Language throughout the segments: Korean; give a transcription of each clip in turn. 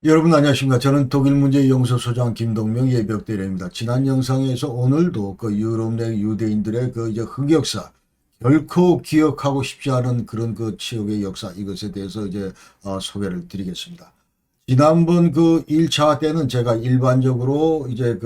여러분 안녕하십니까. 저는 독일문제연구소 소장 김동명 예벽대리입니다. 지난 영상에서 오늘도 그 유럽 내 유대인들의 그 이제 흑역사, 결코 기억하고 싶지 않은 그런 그 치욕의 역사, 이것에 대해서 이제 소개를 드리겠습니다. 지난번 그 1차 때는 제가 일반적으로 이제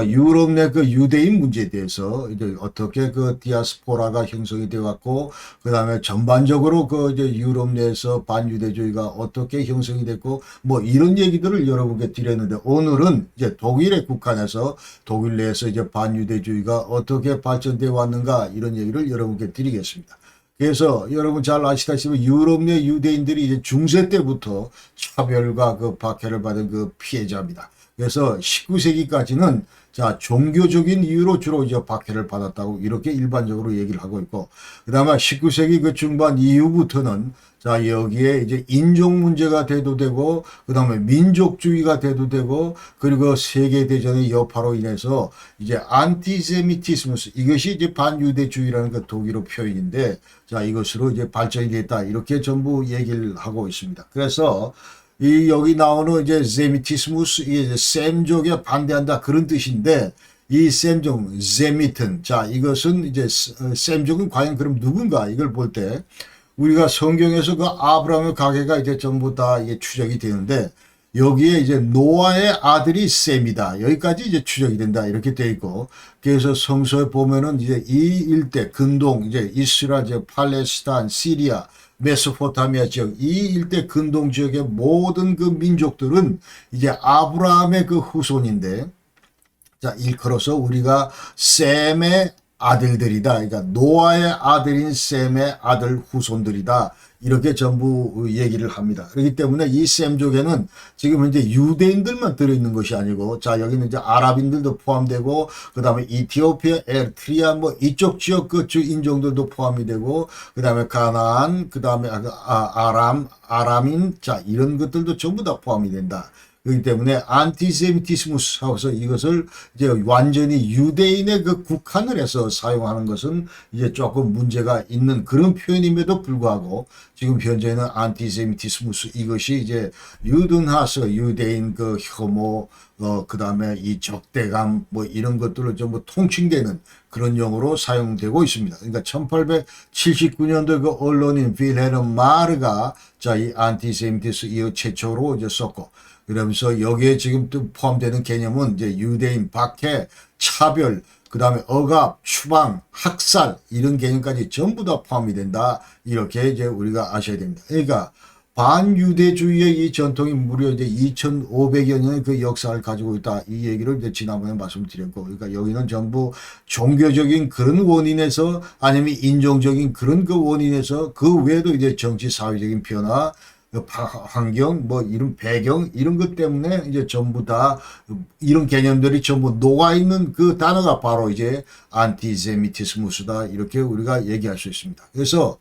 유럽 내 그 유대인 문제에 대해서 이제 어떻게 그 디아스포라가 형성이 되어 왔고, 그 다음에 전반적으로 그 이제 유럽 내에서 반유대주의가 어떻게 형성이 됐고, 뭐 이런 얘기들을 여러분께 드렸는데, 오늘은 이제 독일에 국한해서 독일 내에서 이제 반유대주의가 어떻게 발전되어 왔는가, 이런 얘기를 여러분께 드리겠습니다. 그래서 여러분 잘 아시다시피 유럽 내 유대인들이 이제 중세 때부터 차별과 그 박해를 받은 그 피해자입니다. 그래서 19세기까지는 자, 종교적인 이유로 주로 이제 박해를 받았다고 이렇게 일반적으로 얘기를 하고 있고, 그 다음에 19세기 그 중반 이후부터는 자, 여기에 이제 인종 문제가 대두되고, 그 다음에 민족주의가 대두되고, 그리고 세계대전의 여파로 인해서 이제 안티세미티스무스, 이것이 이제 반유대주의라는 그 독일어 표현인데, 자, 이것으로 이제 발전이 됐다. 이렇게 전부 얘기를 하고 있습니다. 그래서 이 여기 나오는 이제 세미티스무스, 이게 셈족에 반대한다 그런 뜻인데, 이 셈족, 세미튼, 자, 이것은 이제 셈족은 과연 그럼 누군가 이걸 볼 때 우리가 성경에서 그 아브라함의 가계가 이제 전부 다 이게 추적이 되는데, 여기에 이제 노아의 아들이 셈이다. 여기까지 이제 추적이 된다. 이렇게 돼 있고, 그래서 성서에 보면은 이제 이 일대, 근동, 이제 이스라엘, 이제 팔레스타인, 시리아, 메소포타미아 지역, 이 일대 근동 지역의 모든 그 민족들은 이제 아브라함의 그 후손인데, 자, 일컬어서 우리가 셈의 아들들이다. 그러니까 노아의 아들인 셈의 아들 후손들이다. 이렇게 전부 얘기를 합니다. 그렇기 때문에 이 셈족에는 지금 현재 유대인들만 들어있는 것이 아니고, 자, 여기는 이제 아랍인들도 포함되고, 그 다음에 이티오피아, 에르트리아, 뭐 이쪽 지역 그 주 인종들도 포함이 되고, 그 다음에 가나안, 그 다음에 아람인, 자, 이런 것들도 전부 다 포함이 된다. 그렇기 때문에 안티세미티스무스 하고서 이것을 이제 완전히 유대인의 그 국한을 해서 사용하는 것은 이제 조금 문제가 있는 그런 표현임에도 불구하고, 지금 현재는 안티세미티스무스, 이것이 이제 유든하스, 유대인 그 혐오, 그 다음에 이 적대감, 뭐 이런 것들을 전부 통칭되는 그런 용어로 사용되고 있습니다. 그러니까 1879년도 그 언론인 빌헬름 마르가 자, 이 안티세미티스 이 최초로 이제 썼고, 그러면서 여기에 지금 또 포함되는 개념은 이제 유대인, 박해, 차별, 그 다음에 억압, 추방, 학살, 이런 개념까지 전부 다 포함이 된다. 이렇게 이제 우리가 아셔야 됩니다. 그러니까 반유대주의의 이 전통이 무려 이제 2500여 년의 그 역사를 가지고 있다. 이 얘기를 이제 지난번에 말씀드렸고, 그러니까 여기는 전부 종교적인 그런 원인에서 아니면 인종적인 그런 그 원인에서 그 외에도 이제 정치 사회적인 변화, 환경, 뭐 이런 배경 이런 것 때문에 이제 전부 다 이런 개념들이 전부 녹아 있는 그 단어가 바로 이제 안티세미티스무스다. 이렇게 우리가 얘기할 수 있습니다. 그래서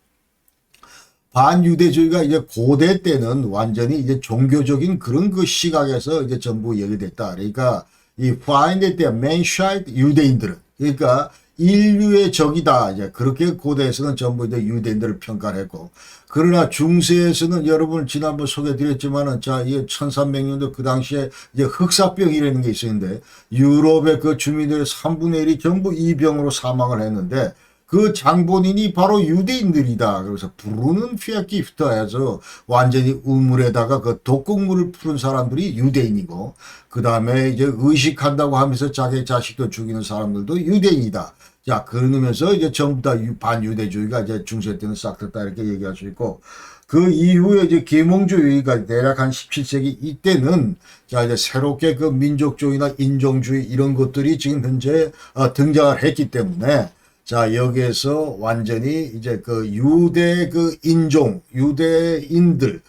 반유대주의가 이제 고대 때는 완전히 이제 종교적인 그런 그 시각에서 이제 전부 얘기됐다. 그러니까 이 파인드 때 맨샤이트 유대인들은, 그러니까 인류의 적이다. 이제 그렇게 고대에서는 전부 이제 유대인들을 평가를 했고, 그러나 중세에서는 여러분 지난번 소개드렸지만은 자, 이 1300년도 그 당시에 이제 흑사병이라는 게 있었는데, 유럽의 그 주민들의 3분의 1이 전부 이 병으로 사망을 했는데, 그 장본인이 바로 유대인들이다. 그래서 부르는 피아기프터 해서 완전히 우물에다가 그 독극물을 푸는 사람들이 유대인이고, 그 다음에 이제 의식한다고 하면서 자기 자식도 죽이는 사람들도 유대인이다. 자, 그러면서 이제 전부 다 반유대주의가 이제 중세 때는 싹 떴다. 이렇게 얘기할 수 있고, 그 이후에 이제 계몽주의가 대략 한 17세기 이때는 자, 이제 새롭게 그 민족주의나 인종주의 이런 것들이 지금 현재 등장을 했기 때문에, 자, 여기에서 완전히 이제 그 유대 그 인종, 유대인들,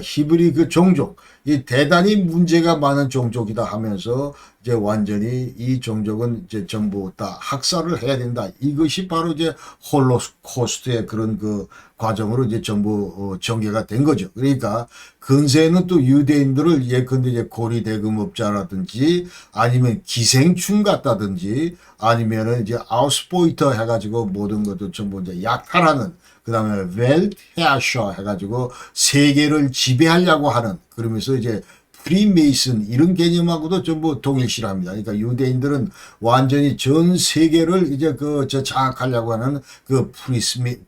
히브리 그 종족, 이 대단히 문제가 많은 종족이다 하면서 이제 완전히 이 종족은 이제 전부 다 학살을 해야 된다. 이것이 바로 이제 홀로코스트의 그런 그 과정으로 이제 전부 전개가 된 거죠. 그러니까 근세에는 또 유대인들을 예컨대 이제 고리 대금업자라든지 아니면 기생충 같다든지 아니면은 이제 아우스포이터 해가지고 모든 것도 전부 이제 약탈하는, 그 다음에 웰트헤어셔 해가지고 세계를 지배하려고 하는, 그러면서 이제 프리메이슨 이런 개념하고도 전부 동일시합니다. 그러니까 유대인들은 완전히 전 세계를 이제 장악하려고 하는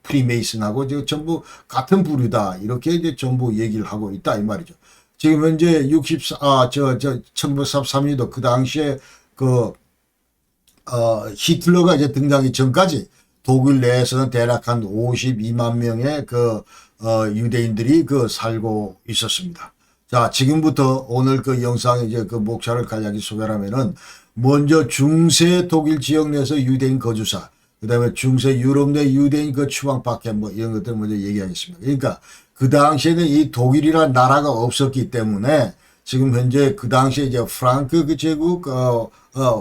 프리메이슨하고 전부 같은 부류다. 이렇게 이제 전부 얘기를 하고 있다 이 말이죠. 지금 현재 1943년도 그 당시에 히틀러가 이제 등장하기 전까지 독일 내에서는 대략 한 52만 명의 유대인들이 살고 있었습니다. 자, 지금부터 오늘 영상에 이제 목차를 간략히 소개를 하면은, 먼저 중세 독일 지역 내에서 유대인 거주사, 그 다음에 중세 유럽 내 유대인 추방 박해 이런 것들 먼저 얘기하겠습니다. 그러니까 그 당시에는 이 독일이라는 나라가 없었기 때문에 지금 현재 그 당시에 이제 프랑크 제국,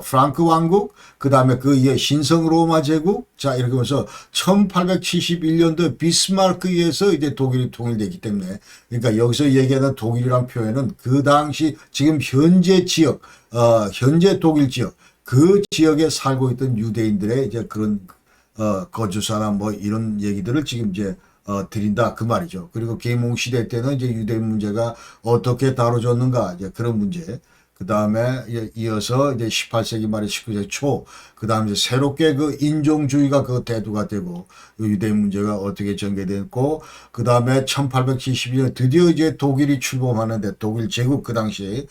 프랑크 왕국, 그 다음에 신성 로마 제국, 자, 이렇게 하면서 1871년도 비스마르크에서 이제 독일이 통일되기 때문에, 그러니까 여기서 얘기하는 독일이란 표현은 그 당시 지금 현재 지역, 현재 독일 지역, 그 지역에 살고 있던 유대인들의 이제 그런, 거주사나 이런 얘기들을 지금 이제 드린다 그 말이죠. 그리고 계몽 시대 때는 이제 유대인 문제가 어떻게 다뤄졌는가 이제 그런 문제. 그 다음에 이어서 이제 18세기 말에 19세기 초, 그 다음에 이제 새롭게 인종주의가 대두가 되고 유대인 문제가 어떻게 전개됐고, 그 다음에 1872년 드디어 이제 독일이 출범하는데 독일 제국 그 당시에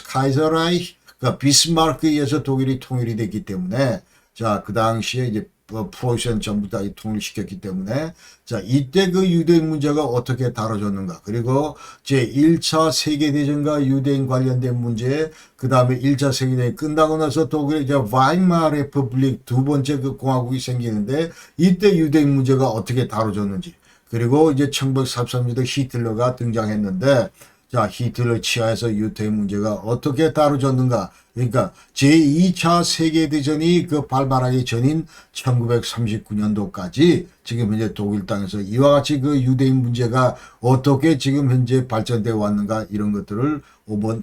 카이저라이히 그러니까 비스마르크에 의해서 독일이 통일이 됐기 때문에, 자, 그 당시에 이제 프로이센 전부 다 통일시켰기 때문에, 자, 이때 유대인 문제가 어떻게 다뤄졌는가. 그리고 제1차 세계대전과 유대인 관련된 문제, 그 다음에 1차 세계대전이 끝나고 나서 독일의 이제 바이마르 레퍼블릭 두 번째 공화국이 생기는데, 이때 유대인 문제가 어떻게 다뤄졌는지. 그리고 이제 1943년도 히틀러가 등장했는데, 자, 히틀러 치하에서 유대인 문제가 어떻게 다뤄졌는가. 그러니까 제2차 세계대전이 발발하기 전인 1939년도까지 지금 현재 독일 땅에서 이와 같이 유대인 문제가 어떻게 지금 현재 발전되어 왔는가, 이런 것들을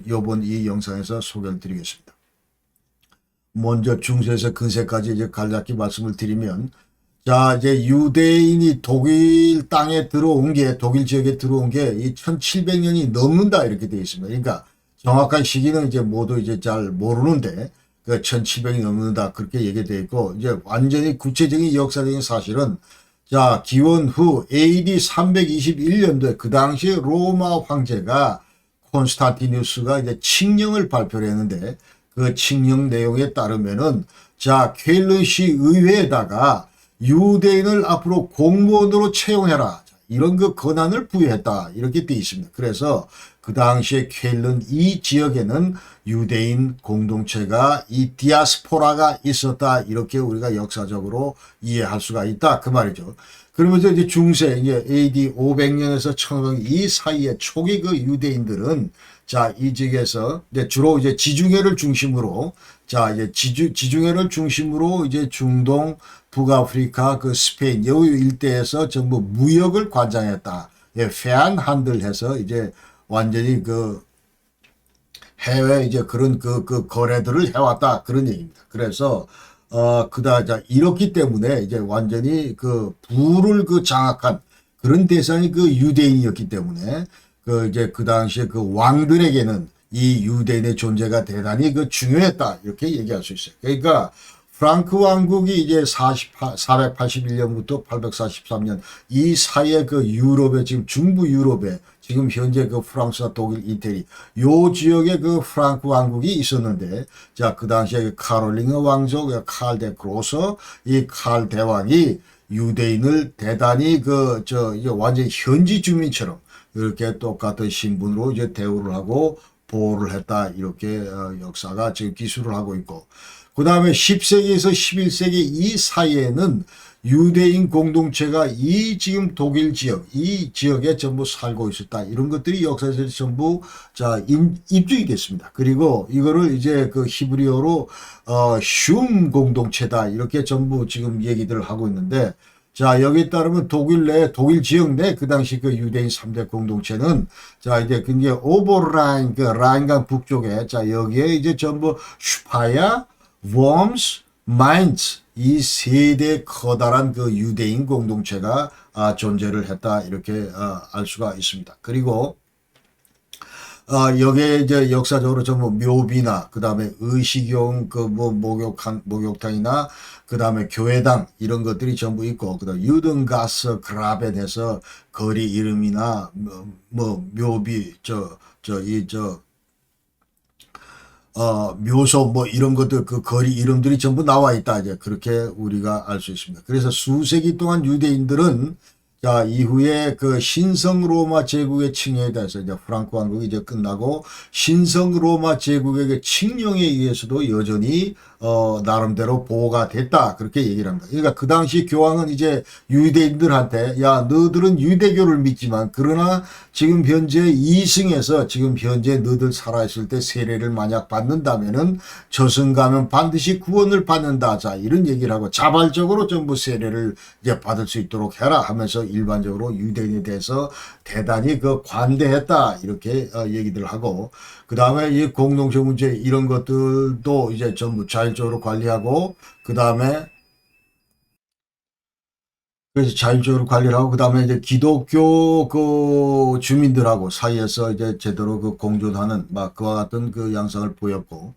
요번 이 영상에서 소개를 드리겠습니다. 먼저 중세에서 근세까지 이제 간략히 말씀을 드리면, 자, 이제 유대인이 독일 땅에 들어온 게, 독일 지역에 들어온 게 이 1700년이 넘는다 이렇게 되어 있습니다. 그러니까 정확한 시기는 이제 모두 이제 잘 모르는데 1700이 넘는다 그렇게 얘기되어 있고, 이제 완전히 구체적인 역사적인 사실은, 자, 기원 후 AD 321년도에 그 당시 로마 황제가 콘스탄티누스가 이제 칙령을 발표를 했는데, 그 칙령 내용에 따르면은, 자, 쾰른시 의회에다가 유대인을 앞으로 공무원으로 채용해라, 이런 권한을 부여했다 이렇게 되어 있습니다. 그래서 그 당시에 쾰른 이 지역에는 유대인 공동체가 이 디아스포라가 있었다, 이렇게 우리가 역사적으로 이해할 수가 있다 그 말이죠. 그러면서 이제 중세 이제 AD 500년에서 1500년 이 사이에 초기 유대인들은, 자, 이 지역에서 이제 주로 이제 지중해를 중심으로, 자, 이제 지중해를 중심으로 이제 중동, 북아프리카, 스페인, 여기 일대에서 전부 무역을 관장했다. 예, 페안한들해서 이제 완전히 해외 이제 그런 거래들을 해왔다 그런 얘기입니다. 그래서 자, 이렇기 때문에 이제 완전히 부를 장악한 그런 대상이 유대인이었기 때문에 이제 그 당시에 왕들에게는 이 유대인의 존재가 대단히 중요했다 이렇게 얘기할 수 있어요. 그러니까 프랑크 왕국이 이제 481년부터 843년 이 사이에 유럽에, 지금 중부 유럽에 지금 현재 프랑스와 독일, 이태리 요 지역에 프랑크 왕국이 있었는데, 자, 그 당시에 카롤링어 왕족 칼 데 그로서 이 칼 대왕이 유대인을 대단히 이제 완전히 현지 주민처럼 이렇게 똑같은 신분으로 이제 대우를 하고 보호를 했다 이렇게 역사가 지금 기술을 하고 있고, 그 다음에 10세기에서 11세기 이 사이에는 유대인 공동체가 이 지금 독일 지역, 이 지역에 전부 살고 있었다. 이런 것들이 역사에서 전부, 자, 입증이 됐습니다. 그리고 이거를 이제 히브리어로, 슝 공동체다. 이렇게 전부 지금 얘기들을 하고 있는데, 자, 여기에 따르면 독일 지역 내 그 당시 유대인 3대 공동체는, 자, 이제 굉장히 오버라인, 라인강 북쪽에, 자, 여기에 이제 전부 슈파야, 웜스, 마인츠 이 세대 커다란 유대인 공동체가 존재를 했다 이렇게 알 수가 있습니다. 그리고 여기에 이제 역사적으로 전부 묘비나, 그 다음에 의식용, 목욕탕이나, 그 다음에 교회당, 이런 것들이 전부 있고, 그 다음에 유든가스 그라벤에서 거리 이름이나, 묘비, 묘소, 이런 것들, 그 거리 이름들이 전부 나와 있다. 이제 그렇게 우리가 알 수 있습니다. 그래서 수세기 동안 유대인들은 자, 이후에 그 신성 로마 제국의 칭령에 대해서 이제 프랑크 왕국이 이제 끝나고 신성 로마 제국의 칭령에 의해서도 여전히 나름대로 보호가 됐다. 그렇게 얘기를 합니다. 그러니까 그 당시 교황은 이제 유대인들한테 야, 너들은 유대교를 믿지만 그러나 지금 현재 이승에서 지금 현재 너들 살아있을 때 세례를 만약 받는다면은 저승 가면 반드시 구원을 받는다. 자, 이런 얘기를 하고 자발적으로 전부 세례를 이제 받을 수 있도록 해라 하면서 일반적으로 유대인에 대해서 대단히 그 관대했다. 이렇게 얘기들 하고 그 다음에 이 공동체 문제 이런 것들도 이제 전부 자율적으로 관리하고 그 다음에 그래서 자율적으로 관리를 하고 그다음에 이제 기독교 그 주민들하고 사이에서 이제 제대로 그 공존하는 막 그와 같은 그 양상을 보였고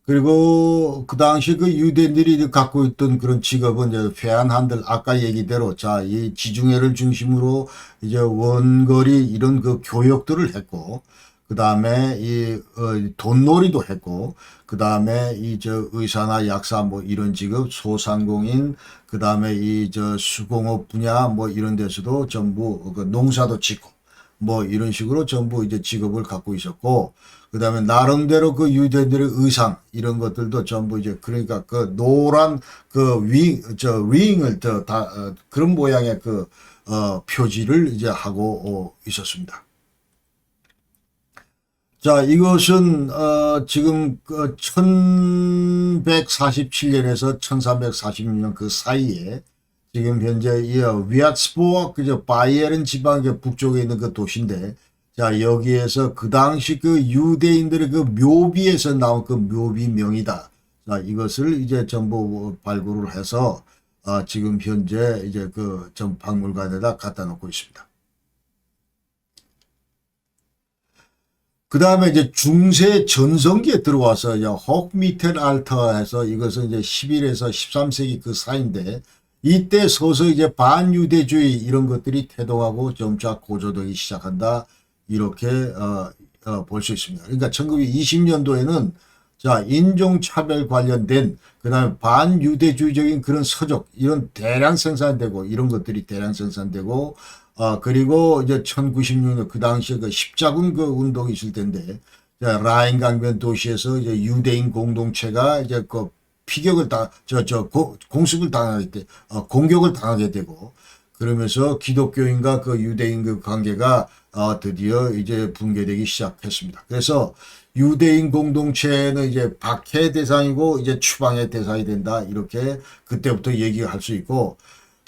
그리고 그 당시 그 유대인들이 갖고 있던 그런 직업은 이제 회한한들 아까 얘기대로 자 이 지중해를 중심으로 이제 원거리 이런 그 교역들을 했고 그 다음에 이 돈놀이도 했고 그 다음에 이 저 의사나 약사 뭐 이런 직업 소상공인 그 다음에 이 저 수공업 분야 뭐 이런 데서도 전부 그 농사도 짓고 뭐 이런 식으로 전부 이제 직업을 갖고 있었고 그 다음에 나름대로 그 유대인들의 의상 이런 것들도 전부 이제 그러니까 그 노란 그 윙을 그런 모양의 그 표지를 이제 하고 있었습니다. 자, 이것은 지금 그 1147년에서 1346년 그 사이에 지금 현재 이 위아츠부르크 그저 바이에른 지방 북쪽에 있는 그 도시인데 자, 여기에서 그 당시 그 유대인들의 그 묘비에서 나온 그 묘비명이다. 자, 이것을 이제 전부 발굴을 해서 지금 현재 이제 그 전 박물관에다 갖다 놓고 있습니다. 그 다음에 이제 중세 전성기에 들어와서 혹미텔 알터에서 이것은 이제 11에서 13세기 그 사이인데 이때 서서 이제 반유대주의 이런 것들이 태동하고 점차 고조되기 시작한다. 이렇게 볼 수 있습니다. 그러니까 1920년도에는 자 인종차별 관련된 그 다음에 반유대주의적인 그런 서적 이런 대량 생산되고 이런 것들이 대량 생산되고 그리고 이제 1096년 그 당시에 그 십자군 그 운동이 있을 텐데 라인 강변 도시에서 이제 유대인 공동체가 이제 그 피격을 공습을 당하게 돼 공격을 당하게 되고 그러면서 기독교인과 그 유대인 그 관계가 드디어 이제 붕괴되기 시작했습니다. 그래서 유대인 공동체는 이제 박해 대상이고 이제 추방의 대상이 된다. 이렇게 그때부터 얘기할 수 있고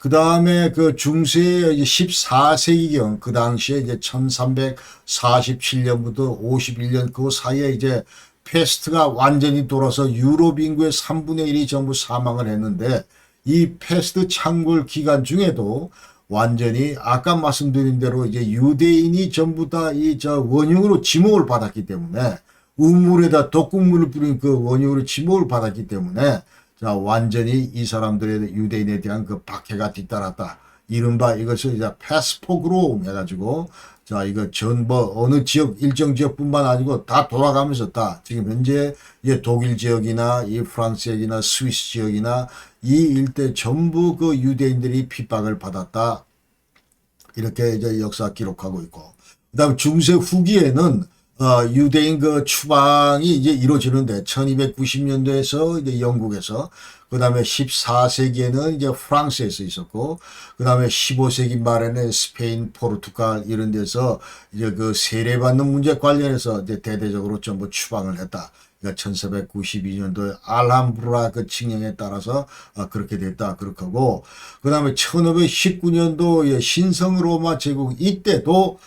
그 다음에 그 중세 14세기경 그 당시에 이제 1347년부터 51년 그 사이에 이제 패스트가 완전히 돌아서 유럽 인구의 3분의 1이 전부 사망을 했는데 이 패스트 창궐 기간 중에도 완전히 아까 말씀드린 대로 이제 유대인이 전부 다 이 원흉으로 지목을 받았기 때문에 우물에다 독극물을 뿌린 그 원흉으로 지목을 받았기 때문에 자, 완전히 이 사람들의 유대인에 대한 그 박해가 뒤따랐다. 이른바 이것을 이제 패스포그롬 해가지고, 자, 이거 어느 지역, 일정 지역뿐만 아니고 다 돌아가면서 다, 지금 현재 이제 독일 지역이나 이 프랑스 지역이나 스위스 지역이나 이 일대 전부 그 유대인들이 핍박을 받았다. 이렇게 이제 역사 기록하고 있고. 그 다음 중세 후기에는 유대인 그 추방이 이제 이루어지는데 1290년도에서 이제 영국에서 그 다음에 14세기에는 이제 프랑스에서 있었고 그 다음에 15세기 말에는 스페인, 포르투갈 이런 데서 이제 그 세례받는 문제 관련해서 이제 대대적으로 전부 추방을 했다. 그러니까 1492년도에 알함브라 그 칙령에 따라서 그렇게 됐다. 그렇게 하고 그 다음에 1519년도 신성 로마 제국 이때도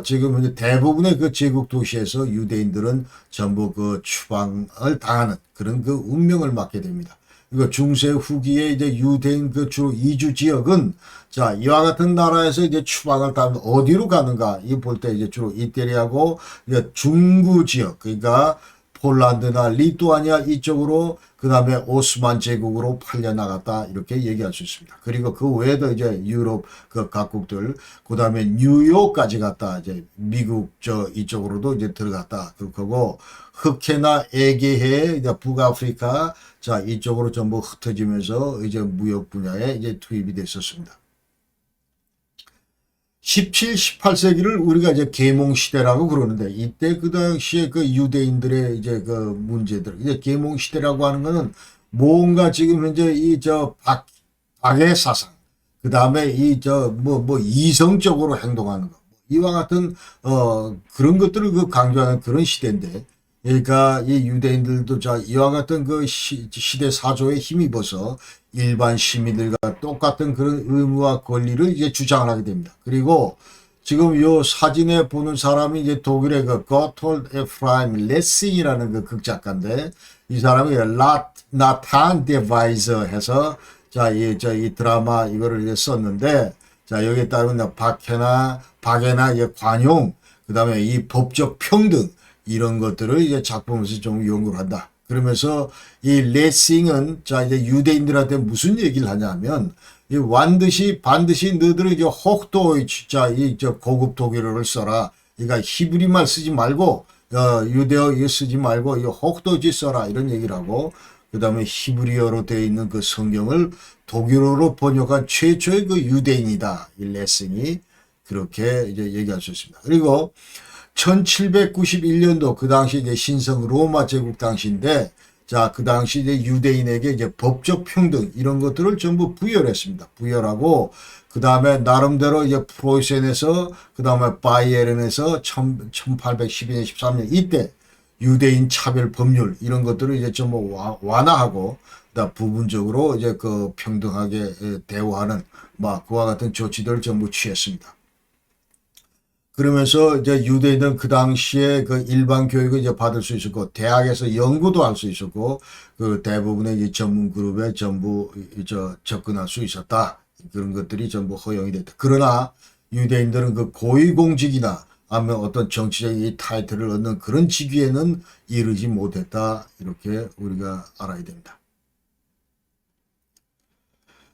지금 이제 대부분의 그 제국 도시에서 유대인들은 전부 그 추방을 당하는 그런 그 운명을 맞게 됩니다. 이거 중세 후기에 이제 유대인 그 주로 이주 지역은 자, 이와 같은 나라에서 이제 추방을 따면 어디로 가는가? 이 볼 때 이제 주로 이태리하고 이제 중부 지역, 그러니까 폴란드나 리투아니아 이쪽으로 그 다음에 오스만 제국으로 팔려나갔다 이렇게 얘기할 수 있습니다. 그리고 그 외에도 이제 유럽 그 각국들 그 다음에 뉴욕까지 갔다 이제 미국 저 이쪽으로도 이제 들어갔다 그럴 거고 흑해나 에게해 이제 북아프리카 자 이쪽으로 전부 흩어지면서 이제 무역 분야에 이제 투입이 됐었습니다. 17, 18세기를 우리가 이제 계몽 시대라고 그러는데 이때 그 당시에 그 유대인들의 이제 그 문제들 이제 계몽 시대라고 하는 거는 뭔가 지금 현재 이 저 박의 사상 그 다음에 이 저 뭐 이성적으로 행동하는 거 이와 같은 그런 것들을 그 강조하는 그런 시대인데 그러니까 이 유대인들도 자 이와 같은 그 시대 사조에 힘입어서 일반 시민들과 똑같은 그런 의무와 권리를 이제 주장을 하게 됩니다. 그리고 지금 요 사진에 보는 사람이 이제 독일의 그 고톨드 에프라임 레싱이라는 그 극작가인데 이 사람이 나탄 데바이저 해서 자 이 드라마 이거를 이제 썼는데 자 여기에 따르면 박해나 이 관용 그다음에 이 법적 평등 이런 것들을 이제 작품에서 좀 연구를 한다. 그러면서 이 레싱은 자 이제 유대인들한테 무슨 얘기를 하냐면 이 반드시 너희들은 이제 혹도이치 자이저 고급 독일어를 써라. 그러니까 히브리말 쓰지 말고 유대어 이거 쓰지 말고 이 혹도이치 써라 이런 얘기를 하고 그다음에 히브리어로 되어 있는 그 성경을 독일어로 번역한 최초의 그 유대인이다. 이 레싱이 그렇게 이제 얘기할 수 있습니다. 그리고 1791년도 그 당시 이제 신성 로마 제국 당시인데 자, 그 당시 이제 유대인에게 이제 법적 평등 이런 것들을 전부 부여를 했습니다. 부여하고 그 다음에 나름대로 이제 프로이센에서 그 다음에 바이에른에서 1812년 13년 이때 유대인 차별 법률 이런 것들을 이제 좀 완화하고 그다음 부분적으로 이제 그 평등하게 대우하는 막 그와 같은 조치들을 전부 취했습니다. 그러면서 이제 유대인들은 그 당시에 그 일반 교육을 이제 받을 수 있었고 대학에서 연구도 할 수 있었고 그 대부분의 이 전문 그룹에 전부 접근할 수 있었다. 그런 것들이 전부 허용이 됐다. 그러나 유대인들은 그 고위공직이나 아니면 어떤 정치적인 이 타이틀을 얻는 그런 직위에는 이르지 못했다. 이렇게 우리가 알아야 됩니다.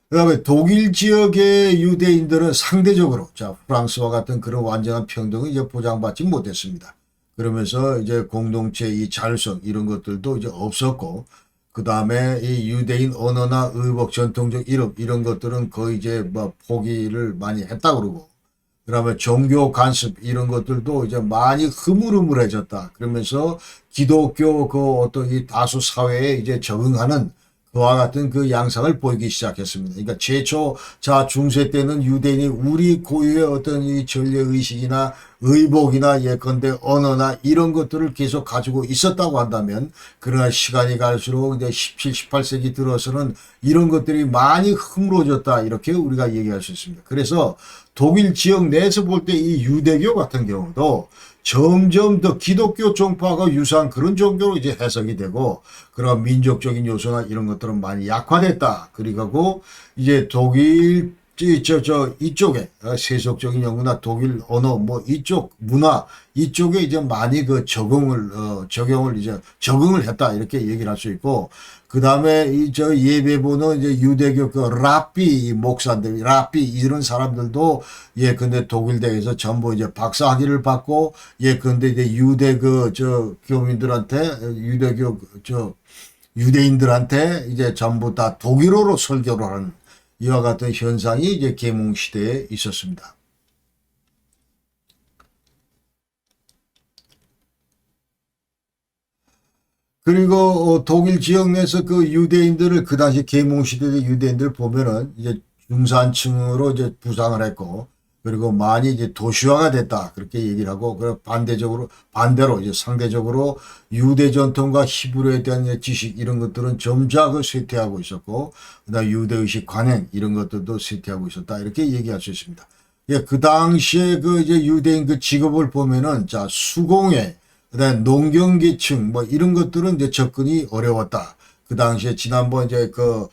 그 다음에 독일 지역의 유대인들은 상대적으로 자 프랑스와 같은 그런 완전한 평등을 이제 보장받지 못했습니다. 그러면서 이제 공동체 이 자율성 이런 것들도 이제 없었고 그 다음에 이 유대인 언어나 의복 전통적 이런 것들은 거의 이제 뭐 포기를 많이 했다 그러고 그다음에 종교 간섭 이런 것들도 이제 많이 흐물흐물해졌다. 그러면서 기독교 그 어떤 이 다수 사회에 이제 적응하는 그와 같은 그 양상을 보이기 시작했습니다. 그러니까 최초 자 중세 때는 유대인이 우리 고유의 어떤 이 전례 의식이나 의복이나 예컨대 언어나 이런 것들을 계속 가지고 있었다고 한다면 그러나 시간이 갈수록 이제 17, 18세기 들어서는 이런 것들이 많이 흐물어졌다 이렇게 우리가 얘기할 수 있습니다. 그래서 독일 지역 내에서 볼 때 이 유대교 같은 경우도 점점 더 기독교 종파가 유사한 그런 종교로 이제 해석이 되고 그런 민족적인 요소나 이런 것들은 많이 약화됐다. 그리고 이제 독일 이쪽에 세속적인 연구나 독일 언어 뭐 이쪽 문화 이쪽에 이제 많이 그 적용을 했다 이렇게 얘기를 할 수 있고 그 다음에 예배 보는 이제 유대교 그 랍비 목사들 랍비 이런 사람들도 근데 독일 대에서 전부 이제 박사 학위를 받고 근데 이제 유대 교민들한테 유대인들한테 이제 전부 다 독일어로 설교를 하는 이와 같은 현상이 이제 계몽 시대에 있었습니다. 그리고 독일 지역 내에서 그 유대인들을 그 당시 계몽 시대의 유대인들 보면은 이제 중산층으로 이제 부상을 했고 그리고 많이 이제 도시화가 됐다 그렇게 얘기를 하고 그 반대로 이제 상대적으로 유대 전통과 히브리에 대한 지식 이런 것들은 점차 그 쇠퇴하고 있었고 그다음 유대 의식 관행 이런 것들도 쇠퇴하고 있었다 이렇게 얘기할 수 있습니다. 그 당시에 그 이제 유대인 그 직업을 보면은 자 수공예 그다음 농경계층 뭐 이런 것들은 이제 접근이 어려웠다. 그 당시에 지난번 이제 그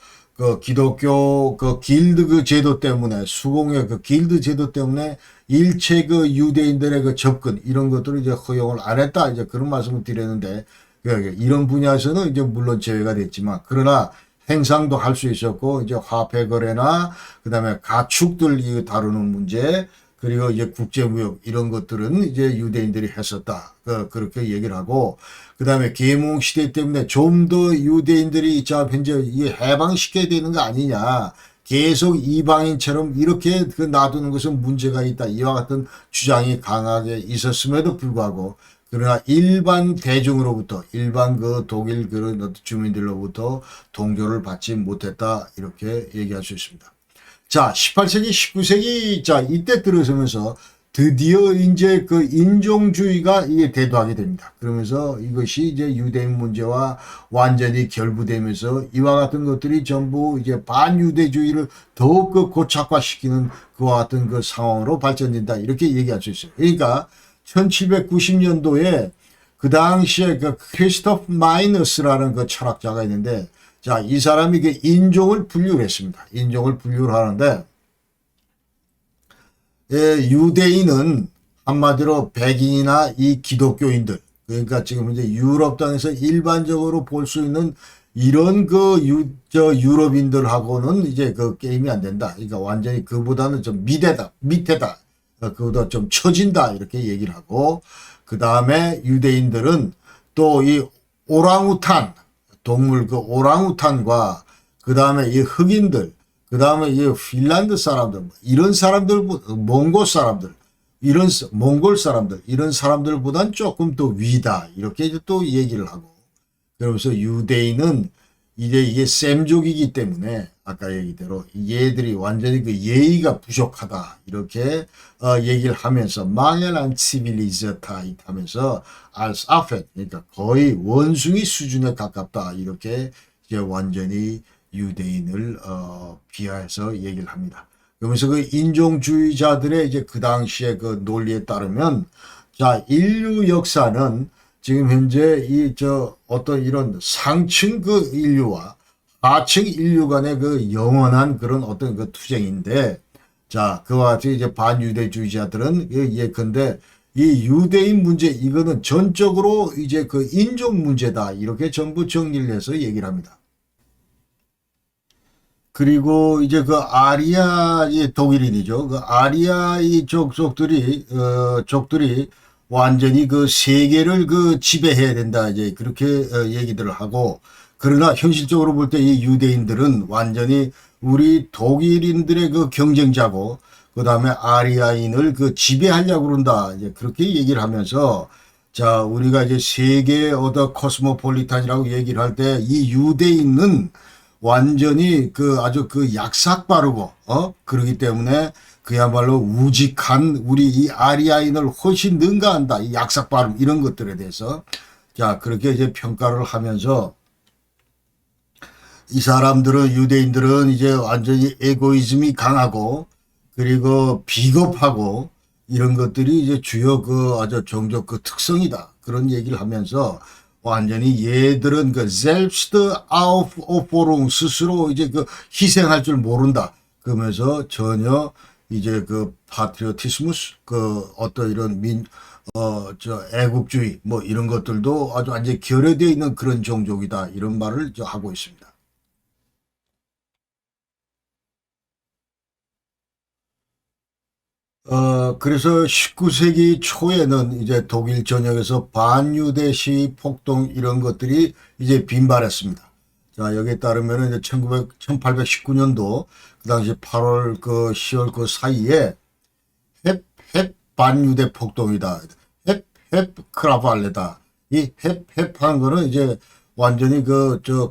기독교 그 길드 그 제도 때문에 수공의 그 길드 제도 때문에 일체 그 유대인들의 그 접근 이런 것들을 이제 허용을 안 했다 이제 그런 말씀을 드렸는데 이런 분야에서는 이제 물론 제외가 됐지만 그러나 행상도 할 수 있었고 이제 화폐 거래나 그다음에 가축들 이 다루는 문제 그리고 이제 국제무역 이런 것들은 이제 유대인들이 했었다. 그렇게 얘기를 하고 그다음에 계몽 시대 때문에 좀 더 유대인들이 자 현재 이 해방시켜야 되는 거 아니냐. 계속 이방인처럼 이렇게 그 놔두는 것은 문제가 있다. 이와 같은 주장이 강하게 있었음에도 불구하고 그러나 일반 대중으로부터 일반 그 독일 그런 주민들로부터 동조를 받지 못했다. 이렇게 얘기할 수 있습니다. 자, 18세기, 19세기, 자, 이때 들어서면서 드디어 이제 그 인종주의가 이게 대두하게 됩니다. 그러면서 이것이 이제 유대인 문제와 완전히 결부되면서 이와 같은 것들이 전부 이제 반유대주의를 더욱 그 고착화시키는 그와 같은 그 상황으로 발전된다. 이렇게 얘기할 수 있어요. 그러니까 1790년도에 그 당시에 그 크리스토프 마이너스라는 그 철학자가 있는데 자, 이 사람이 그 인종을 분류를 했습니다. 인종을 분류를 하는데, 유대인은 한마디로 백인이나 이 기독교인들, 그러니까 지금 이제 유럽 땅에서 일반적으로 볼 수 있는 이런 그 유럽인들하고는 이제 그 게임이 안 된다. 그러니까 완전히 그보다는 좀 밑에다. 그보다 좀 처진다. 이렇게 얘기를 하고, 그 다음에 유대인들은 또 이 오랑우탄, 동물 그 오랑우탄과 그 다음에 이 흑인들, 그 다음에 이 핀란드 사람들, 이런 사람들, 몽골 사람들, 몽골 사람들, 이런 사람들보단 조금 더 위다. 이렇게 이제 또 얘기를 하고. 그러면서 유대인은 이제 이게 셈족이기 때문에 아까 얘기대로 얘들이 완전히 그 예의가 부족하다. 이렇게 얘기를 하면서 망연한 시빌리즈타잇 하면서 알사페 그러니까 거의 원숭이 수준에 가깝다. 이렇게 이제 완전히 유대인을 비하해서 얘기를 합니다. 그러면서 그 인종주의자들의 이제 그 당시에 그 논리에 따르면 자, 인류 역사는 지금 현재 어떤 이런 상층 그 인류와 하층 인류 간의 그 영원한 그런 어떤 그 투쟁인데 자, 그와 같이 이제 반유대주의자들은 예컨대 이 유대인 문제 이거는 전적으로 이제 그 인종 문제다. 이렇게 전부 정리를 해서 얘기를 합니다. 그리고 이제 그 아리아의 독일인이죠. 그 아리아의 족들이 완전히 그 세계를 그 지배해야 된다. 이제 그렇게 얘기들을 하고 그러나 현실적으로 볼 때 이 유대인들은 완전히 우리 독일인들의 그 경쟁자고 그 다음에 아리아인을 그 지배하려고 그런다. 이제 그렇게 얘기를 하면서 자, 우리가 이제 세계 어더 코스모폴리탄이라고 얘기를 할 때 이 유대인은 완전히 그 아주 그 약삭 빠르고 그러기 때문에 그야말로 우직한 우리 이 아리아인을 훨씬 능가한다. 이 약삭 빠름 이런 것들에 대해서 자, 그렇게 이제 평가를 하면서 이 사람들은 유대인들은 이제 완전히 에고이즘이 강하고 그리고 비겁하고 이런 것들이 이제 주요 그 아주 종족 그 특성이다. 그런 얘기를 하면서 완전히 얘들은 그 selbst aufopferung 스스로 이제 그 희생할 줄 모른다. 그러면서 전혀 이제 그 파트리오티스무스 그 어떤 이런 애국주의 뭐 이런 것들도 아주 완전히 결여되어 있는 그런 종족이다. 이런 말을 하고 있습니다. 그래서 19세기 초에는 이제 독일 전역에서 반유대 시위 폭동 이런 것들이 이제 빈발했습니다. 자, 여기에 따르면 이제 1819년도 그 당시 8월 그 10월 그 사이에 헵 반유대 폭동이다. 헵 크라발레다. 이 헵 하는 거는 이제 완전히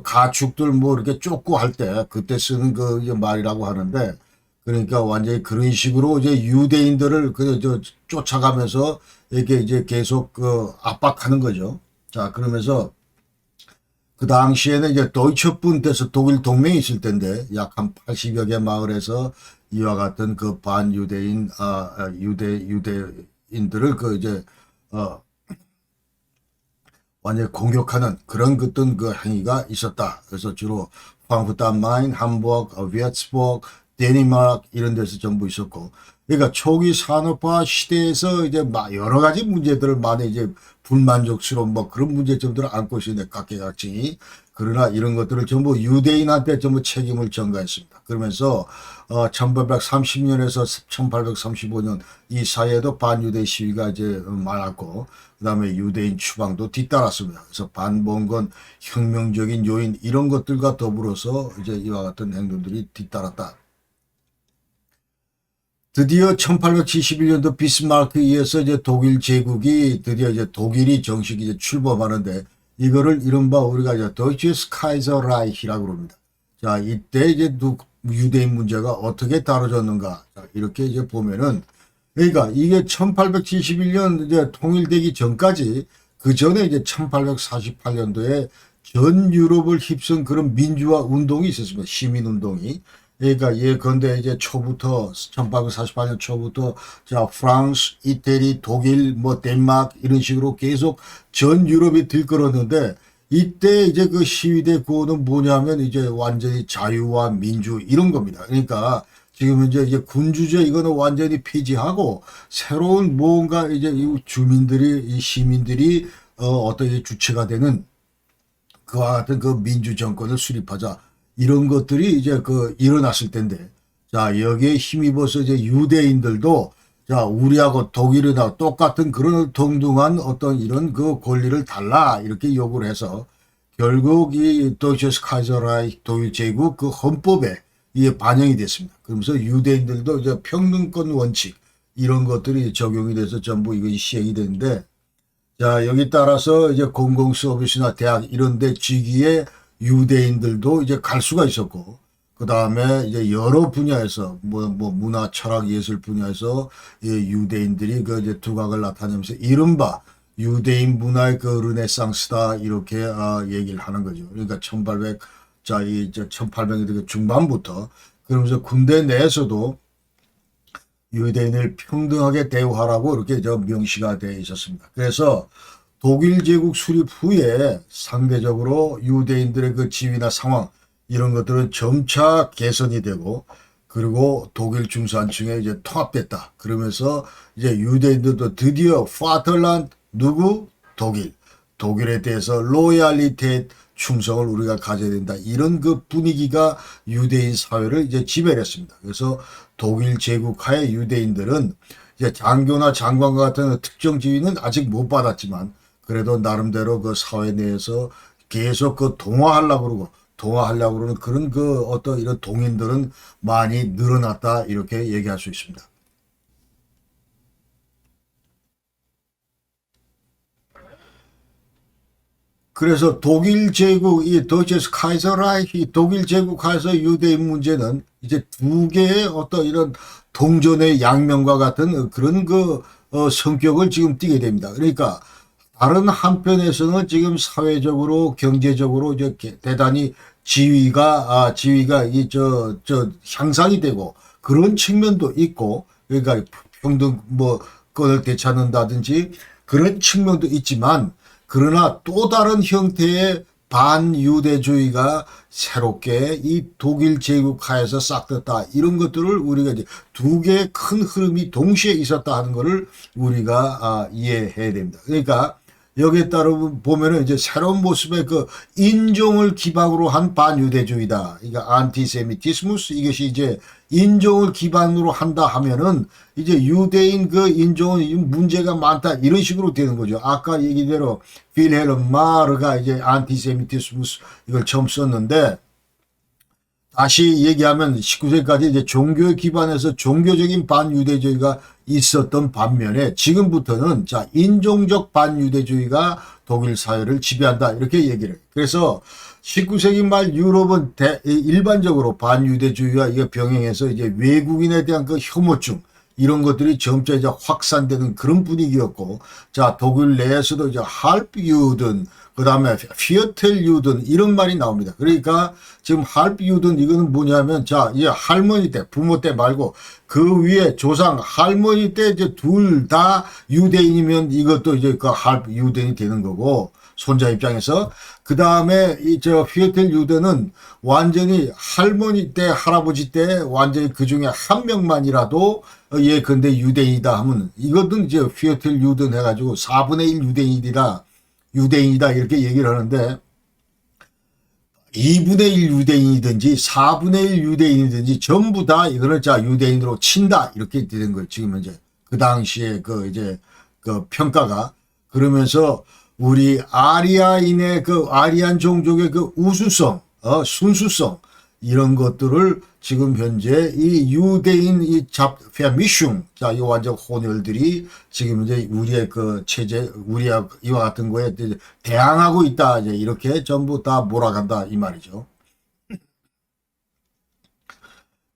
가축들 뭐 이렇게 쫓고 할 때 그때 쓰는 그 말이라고 하는데 그러니까 완전히 그런 식으로 이제 유대인들을 쫓아가면서 이렇게 이제 계속 그 압박하는 거죠. 자, 그러면서 그 당시에는 이제 도이처분데서 독일 동맹이 있을 텐데 약 한 80여 개 마을에서 이와 같은 그 반유대인 유대인들을 그 이제 완전히 공격하는 그런 어떤 그 행위가 있었다. 그래서 주로 프랑크푸르트 am Main, 함부르크, 비에츠버그, 데니마르크 이런 데서 전부 있었고, 그러니까 초기 산업화 시대에서 이제 막 여러 가지 문제들을 많이 이제 불만족스러운 뭐 그런 문제점들을 안고 있었는데 각계각층이, 그러나 이런 것들을 전부 유대인한테 전부 책임을 전가했습니다. 그러면서 1830년에서 1835년 이 사이에도 반유대 시위가 이제 많았고, 그다음에 유대인 추방도 뒤따랐습니다. 그래서 반봉건, 혁명적인 요인 이런 것들과 더불어서 이제 이와 같은 행동들이 뒤따랐다. 드디어 1871년도 비스마르크에 의해서 이제 독일 제국이 드디어 이제 독일이 정식 이제 출범하는데, 이거를 이른바 우리가 이제 도이치스 카이저라이히라고 그럽니다. 자, 이때 이제 유대인 문제가 어떻게 다뤄졌는가. 자, 이렇게 이제 보면은, 그러니까 이게 1871년 이제 통일되기 전까지, 그 전에 이제 1848년도에 전 유럽을 휩쓴 그런 민주화 운동이 있었습니다. 시민 운동이. 그러니까 예컨대 이제 초부터 1848년 초부터 자 프랑스, 이태리, 독일, 뭐 덴마크 이런 식으로 계속 전 유럽이 들끓었는데, 이때 이제 그 시위대 구호는 뭐냐면 이제 완전히 자유와 민주 이런 겁니다. 그러니까 지금 이제 군주제 이거는 완전히 폐지하고 새로운 뭔가 이제 이 주민들이 이 시민들이 어떤 주체가 되는 그와 같은 그 민주 정권을 수립하자. 이런 것들이 이제 그 일어났을 텐데, 자, 여기에 힘입어서 이제 유대인들도 자, 우리하고 독일이나 똑같은 그런 동등한 어떤 이런 그 권리를 달라 이렇게 요구를 해서 결국 이 도이치스 카이저라이히 독일 제국 그 헌법에 이게 반영이 됐습니다. 그러면서 유대인들도 이제 평등권 원칙 이런 것들이 적용이 돼서 전부 이거 시행이 되는데, 자, 여기 따라서 이제 공공 서비스나 대학 이런 데 직위에 유대인들도 이제 갈 수가 있었고, 그 다음에 이제 여러 분야에서 뭐 문화, 철학, 예술 분야에서 유대인들이 그 이제 두각을 나타내면서 이른바 유대인 문화의 그 르네상스다 이렇게 얘기를 하는 거죠. 그러니까 1800년대 중반부터 그러면서 군대 내에서도 유대인을 평등하게 대우하라고 이렇게 명시가 되어 있었습니다. 그래서 독일 제국 수립 후에 상대적으로 유대인들의 그 지위나 상황 이런 것들은 점차 개선이 되고, 그리고 독일 중산층에 이제 통합됐다. 그러면서 이제 유대인들도 드디어 파터란드 누구? 독일. 독일에 대해서 로얄리티 충성을 우리가 가져야 된다. 이런 그 분위기가 유대인 사회를 이제 지배했습니다. 그래서 독일 제국하의 유대인들은 이제 장교나 장관과 같은 특정 지위는 아직 못 받았지만, 그래도 나름대로 그 사회 내에서 계속 그 동화하려고 그러는 그런 그 어떤 이런 동인들은 많이 늘어났다 이렇게 얘기할 수 있습니다. 그래서 독일 제국, 이 도이치스 카이저라이히 독일 제국 하에서 유대인 문제는 이제 두 개의 어떤 이런 동전의 양면과 같은 그런 그 성격을 지금 띠게 됩니다. 그러니까 다른 한편에서는 지금 사회적으로 경제적으로 이제 대단히 지위가 향상이 되고 그런 측면도 있고, 그러니까 평등 뭐 권을 되찾는다든지 그런 측면도 있지만, 그러나 또 다른 형태의 반유대주의가 새롭게 이 독일 제국 하에서 싹 떴다. 이런 것들을 우리가 이제 두 개의 큰 흐름이 동시에 있었다 하는 것을 우리가 이해해야 됩니다. 그러니까 여기에 따라 보면은 이제 새로운 모습의 그 인종을 기반으로 한 반유대주의다. 그러니까 안티세미티스무스, 이것이 이제 인종을 기반으로 한다 하면은 이제 유대인 그 인종은 문제가 많다 이런 식으로 되는 거죠. 아까 얘기대로 빌헬름 마르가 이제 안티세미티스무스 이걸 처음 썼는데, 다시 얘기하면 19세기까지 이제 종교에 기반해서 종교적인 반유대주의가 있었던 반면에, 지금부터는 자 인종적 반유대주의가 독일 사회를 지배한다 이렇게 얘기를 해요. 그래서 19세기 말 유럽은 일반적으로 반유대주의와 이게 병행해서 이제 외국인에 대한 그 혐오증 이런 것들이 점차 이제 확산되는 그런 분위기였고, 자 독일 내에서도 이제 할프유든 그 다음에 피어텔유든 이런 말이 나옵니다. 그러니까 지금 할프유든 이거는 뭐냐면, 자 이제 할머니 때 부모 때 말고 그 위에 조상 할머니 때 이제 둘 다 유대인이면 이것도 이제 그 할프유den이 되는 거고, 손자 입장에서. 그 다음에 이 저 피에텔 유대는 완전히 할머니 때 할아버지 때 완전히 그 중에 한 명만이라도 근데 유대인이다 하면 이거는 이제 피에텔 유대는 해가지고 4분의 1 유대인이다 이렇게 얘기를 하는데 2분의 1 유대인이든지 4분의 1 유대인이든지 전부 다 이거를 자 유대인으로 친다 이렇게 된 거예요. 지금 이제 그 당시에 그 이제 그 평가가. 그러면서 우리 아리아인의 그 아리안 종족의 그 우수성, 순수성 이런 것들을 지금 현재 이 유대인 이 페미슝 자 이 완전 혼혈들이 지금 이제 우리의 그 체제 우리와 이와 같은 거에 대항하고 있다 이제 이렇게 전부 다 몰아간다 이 말이죠.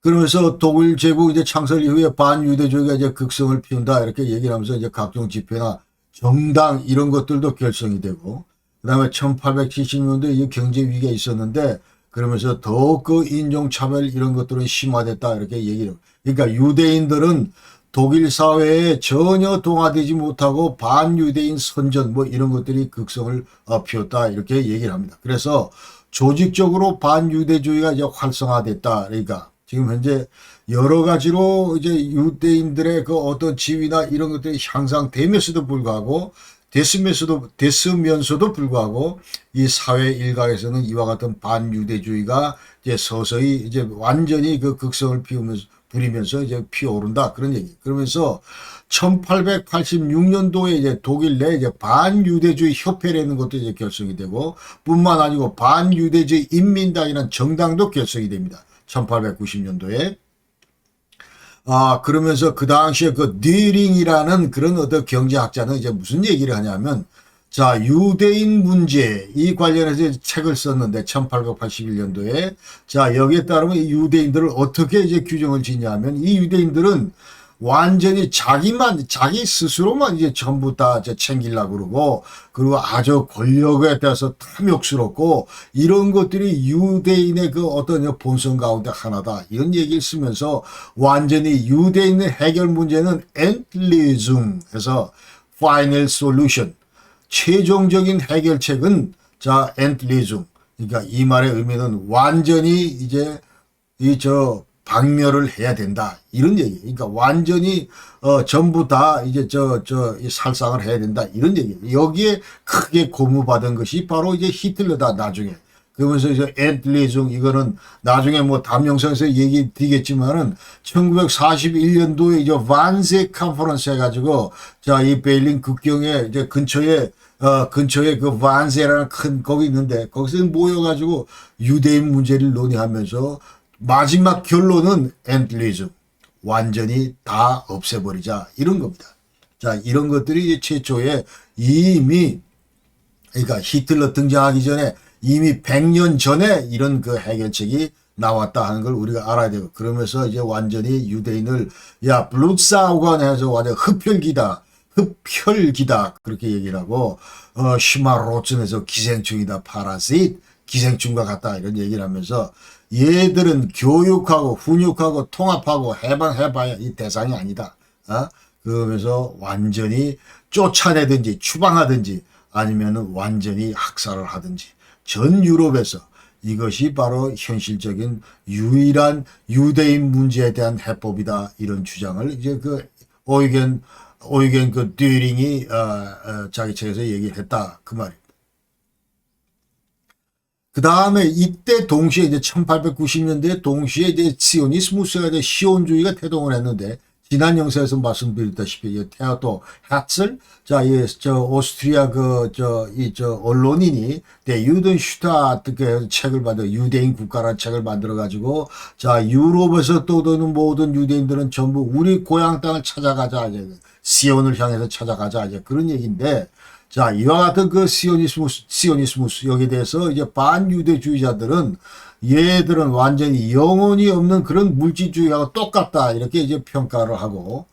그러면서 독일 제국 이제 창설 이후에 반유대주의가 이제 극성을 피운다 이렇게 얘기를 하면서 이제 각종 집회나 정당 이런 것들도 결성이 되고 그다음에 1870년도에 이 경제 위기가 있었는데 그러면서 더욱 그 인종차별 이런 것들은 심화됐다 이렇게 얘기를 해요. 그러니까 유대인들은 독일 사회에 전혀 동화되지 못하고 반유대인 선전 뭐 이런 것들이 극성을 피웠다 이렇게 얘기를 합니다. 그래서 조직적으로 반유대주의가 이제 활성화됐다. 그러니까 지금 현재 여러 가지로 이제 유대인들의 그 어떤 지위나 이런 것들이 향상되면서도 불구하고 됐으면서도 불구하고 이 사회 일각에서는 이와 같은 반유대주의가 이제 서서히 이제 완전히 그 극성을 부리면서 이제 피어오른다 그런 얘기. 그러면서 1886년도에 이제 독일 내 이제 반유대주의 협회라는 것도 이제 결성이 되고 뿐만 아니고 반유대주의 인민당이라는 정당도 결성이 됩니다. 1890년도에. 그러면서 그 당시에 그 뉘링이라는 그런 어떤 경제학자는 이제 무슨 얘기를 하냐면, 자, 유대인 문제, 이 관련해서 책을 썼는데, 1881년도에. 자, 여기에 따르면 이 유대인들을 어떻게 이제 규정을 짓냐면, 이 유대인들은 완전히 자기 스스로만 이제 전부 다 이제 챙기려고 그러고, 그리고 아주 권력에 대해서 탐욕스럽고, 이런 것들이 유대인의 그 어떤 본성 가운데 하나다. 이런 얘기를 쓰면서 완전히 유대인의 해결 문제는 엔틀리즘 해서 final solution. 최종적인 해결책은 자, 엔틀리즘. 그러니까 이 말의 의미는 완전히 이제 박멸을 해야 된다. 이런 얘기. 그러니까 완전히, 전부 다 이제 이 살상을 해야 된다. 이런 얘기. 여기에 크게 고무받은 것이 바로 이제 히틀러다, 나중에. 그러면서 이제 엔틀리즘, 이거는 나중에 뭐 다음 영상에서 얘기 드리겠지만은 1941년도에 이제 반세 컨퍼런스 해가지고, 자, 이 베를린 국경에 이제 근처에 그 반세라는 큰 거기 있는데, 거기서 모여가지고 유대인 문제를 논의하면서 마지막 결론은 엔틀리즘. 완전히 다 없애버리자. 이런 겁니다. 자, 이런 것들이 최초에 이미, 그러니까 히틀러 등장하기 전에 이미 100년 전에 이런 그 해결책이 나왔다 하는 걸 우리가 알아야 되고, 그러면서 이제 완전히 유대인을, 야, 블루사우건 해서 완전 흡혈기다. 그렇게 얘기를 하고, 슈마로츠에서 기생충이다. 파라sit. 기생충과 같다. 이런 얘기를 하면서, 얘들은 교육하고 훈육하고 통합하고 해방해봐야 이 대상이 아니다. 그러면서 완전히 쫓아내든지 추방하든지 아니면은 완전히 학살을 하든지 전 유럽에서 이것이 바로 현실적인 유일한 유대인 문제에 대한 해법이다. 이런 주장을 이제 그 오이겐 그 듀링이 자기 책에서 얘기했다. 그 말입니다. 그 다음에 이때 동시에 이제 1890년대 동시에 이제 시오니스무스가 이제 시온주의가 태동을 했는데, 지난 영상에서 말씀드렸다시피 테오도 헤틀, 자, 오스트리아 언론인이 유덴슈타트 그 책을 유대인 국가라는 책을 만들어 가지고, 자, 유럽에서 떠도는 모든 유대인들은 전부 우리 고향 땅을 찾아가자, 시온을 향해서 찾아가자, 그런 얘기인데, 자, 이와 같은 그 시오니스무스 여기에 대해서 이제 반유대주의자들은 얘들은 완전히 영혼이 없는 그런 물질주의하고 똑같다. 이렇게 이제 평가를 하고,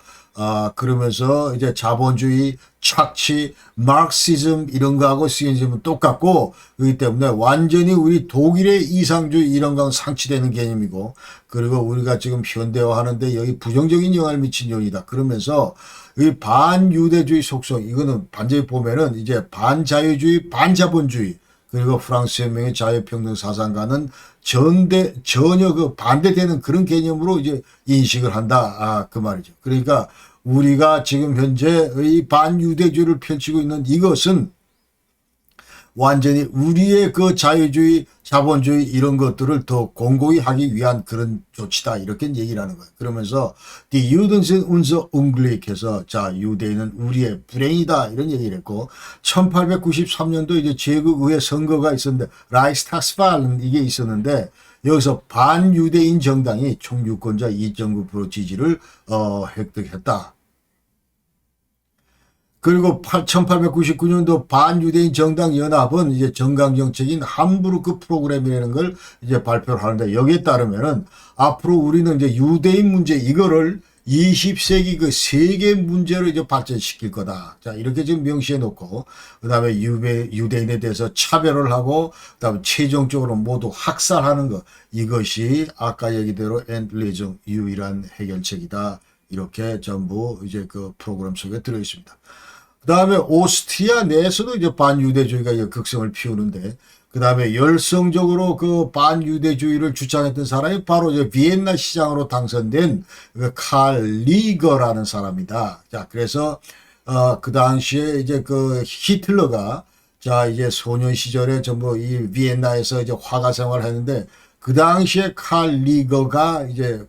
그러면서 이제 자본주의, 착취, 마르크시즘 이런 거하고 시니즘은 똑같고, 그렇기 때문에 완전히 우리 독일의 이상주의 이런 건 상치되는 개념이고, 그리고 우리가 지금 현대화하는데 여기 부정적인 영향을 미친 요인이다. 그러면서 이 반유대주의 속성, 이거는 반대로 보면은 이제 반자유주의, 반자본주의, 그리고 프랑스 혁명의 자유평등 사상과는 전혀 그 반대되는 그런 개념으로 이제 인식을 한다. 그 말이죠. 그러니까 우리가 지금 현재 이 반유대주의를 펼치고 있는 이것은 완전히 우리의 그 자유주의, 자본주의 이런 것들을 더 공고히 하기 위한 그런 조치다. 이렇게 얘기를 하는 거예요. 그러면서 Die Juden sind unser Unglück 해서 자, 유대인은 우리의 불행이다. 이런 얘기를 했고 1893년도 이제 제국의회 선거가 있었는데 라이스타스팔 이게 있었는데 여기서 반유대인 정당이 총 유권자 2.9% 지지를 획득했다. 그리고 1899년도 반유대인 정당 연합은 이제 정강정책인 함부르크 프로그램이라는 걸 이제 발표를 하는데 여기에 따르면은 앞으로 우리는 이제 유대인 문제 이거를 20세기 그 세계 문제로 이제 발전시킬 거다. 자, 이렇게 지금 명시해 놓고, 그 다음에 유대인에 대해서 차별을 하고, 그 다음에 최종적으로 모두 학살하는 것. 이것이 아까 얘기대로 엔리즘 유일한 해결책이다. 이렇게 전부 이제 그 프로그램 속에 들어 있습니다. 그 다음에 오스트리아 내에서도 이제 반유대주의가 극성을 피우는데, 그 다음에 열성적으로 그 반유대주의를 주장했던 사람이 바로 이제 비엔나 시장으로 당선된 칼 리거라는 사람이다. 자, 그래서, 그 당시에 이제 그 히틀러가 자, 이제 소년 시절에 전부 이 비엔나에서 이제 화가 생활을 했는데, 그 당시에 칼 리거가 이제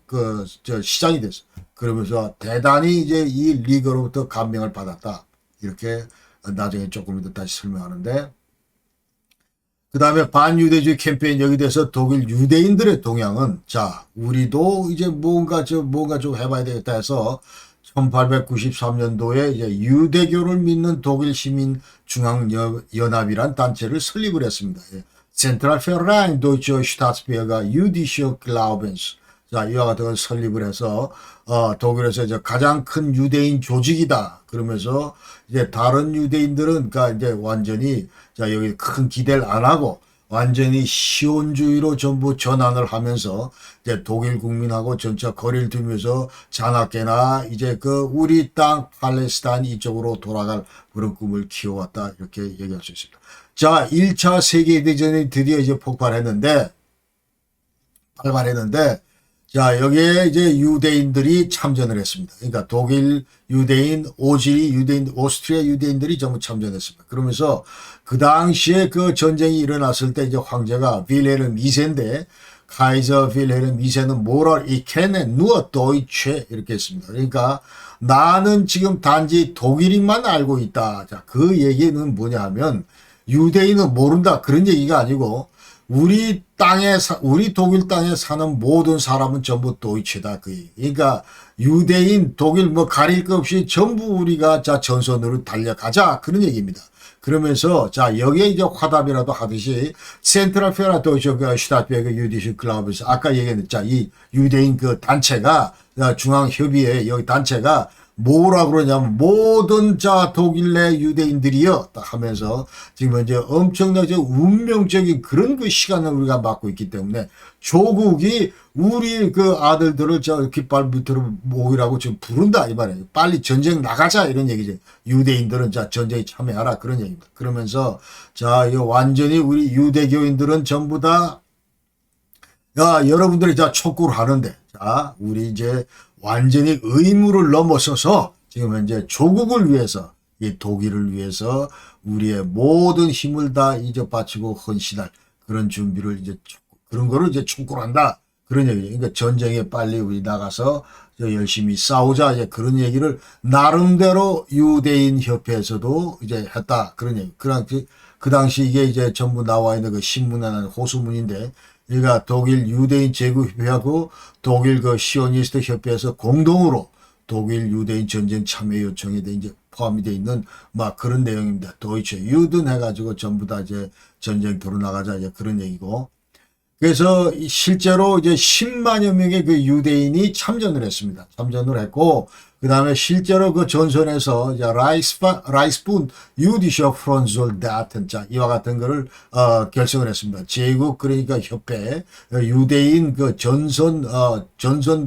시장이 됐어. 그러면서 대단히 이제 이 리거로부터 감명을 받았다. 이렇게 나중에 조금 더 다시 설명하는데 그 다음에 반유대주의 캠페인 여기 대해서 독일 유대인들의 동향은 자 우리도 이제 뭔가 좀 해봐야 되겠다 해서 1893년도에 이제 유대교를 믿는 독일 시민 중앙연합이란 단체를 설립을 했습니다. Central Verein Deutscher Staatsbürger Jüdischer Glaubens. 자, 이와 같은 걸 설립을 해서, 독일에서 이제 가장 큰 유대인 조직이다. 그러면서 이제 다른 유대인들은, 그러니까 이제 완전히, 자, 여기 큰 기대를 안 하고, 완전히 시온주의로 전부 전환을 하면서, 이제 독일 국민하고 전차 거리를 두면서 자나깨나 이제 그 우리 땅 팔레스타인 이쪽으로 돌아갈 그런 꿈을 키워왔다. 이렇게 얘기할 수 있습니다. 자, 1차 세계대전이 드디어 이제 발발했는데, 자, 여기에 이제 유대인들이 참전을 했습니다. 그러니까 독일 유대인, 오지리 유대인, 오스트리아 유대인들이 전부 참전했습니다. 그러면서 그 당시에 그 전쟁이 일어났을 때 이제 황제가 윌헬름 2세인데 카이저 윌헬름 2세는 뭐라 이 캔에 누어 도이체 이렇게 했습니다. 그러니까 나는 지금 단지 독일인만 알고 있다. 자, 그 얘기는 뭐냐 하면 유대인은 모른다. 그런 얘기가 아니고 우리 독일 땅에 사는 모든 사람은 전부 도이치다. 그러니까 유대인, 독일 뭐 가릴 것 없이 전부 우리가 자 전선으로 달려가자. 그런 얘기입니다. 그러면서 자 여기에 이제 화답이라도 하듯이 센트럴 페라 도이처 슈타트베르 유디시 클라우브스 아까 얘기했는데 자 이 유대인 그 단체가 중앙협의회 여기 단체가 뭐라 그러냐면 모든 자 독일 내 유대인들이요 딱 하면서 지금 현재 엄청나게 운명적인 그런 그 시간을 우리가 맞고 있기 때문에 조국이 우리 그 아들들을 저 깃발 밑으로 모이라고 지금 부른다 이 말이에요. 빨리 전쟁 나가자 이런 얘기죠. 유대인들은 자 전쟁에 참여하라 그런 얘기입니다. 그러면서 자 이거 완전히 우리 유대교인들은 전부 다 야 여러분들이 자 촉구를 하는데 자 우리 이제 완전히 의무를 넘어서서 지금 현재 조국을 위해서 이 독일을 위해서 우리의 모든 힘을 다 이제 바치고 헌신할 그런 준비를 이제 그런 거를 이제 촉구를 한다 그런 얘기죠. 그러니까 전쟁에 빨리 우리 나가서 열심히 싸우자 이제 그런 얘기를 나름대로 유대인 협회에서도 이제 했다 그런 얘기. 그 당시 이게 이제 전부 나와 있는 그 신문에 나는 호수문인데. 그러니까 독일 유대인 제국협회하고 독일 그 시오니스트 협회에서 공동으로 독일 유대인 전쟁 참여 요청에 이제 포함이 되어 있는 막 그런 내용입니다. 도이체 유든 해가지고 전부 다 이제 전쟁터로 나가자 이제 그런 얘기고. 그래서 실제로 이제 10만여 명의 그 유대인이 참전을 했습니다. 참전을 했고 그 다음에 실제로 그 전선에서 라이스푼 유디셔 프론 솔다튼 자 이와 같은 거를 결성을 했습니다. 제국 그러니까 협회, 유대인 그 전선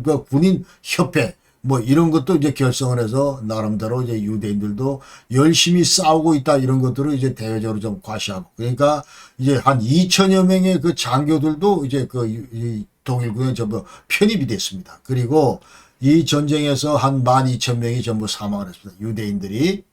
그 군인 협회 뭐 이런 것도 이제 결성을 해서 나름대로 이제 유대인들도 열심히 싸우고 있다 이런 것들을 이제 대외적으로 좀 과시하고 그러니까 이제 한 2천여 명의 그 장교들도 이제 이 독일군에 전부 편입이 됐습니다. 그리고 이 전쟁에서 한 12,000명이 전부 사망을 했습니다. 유대인들이.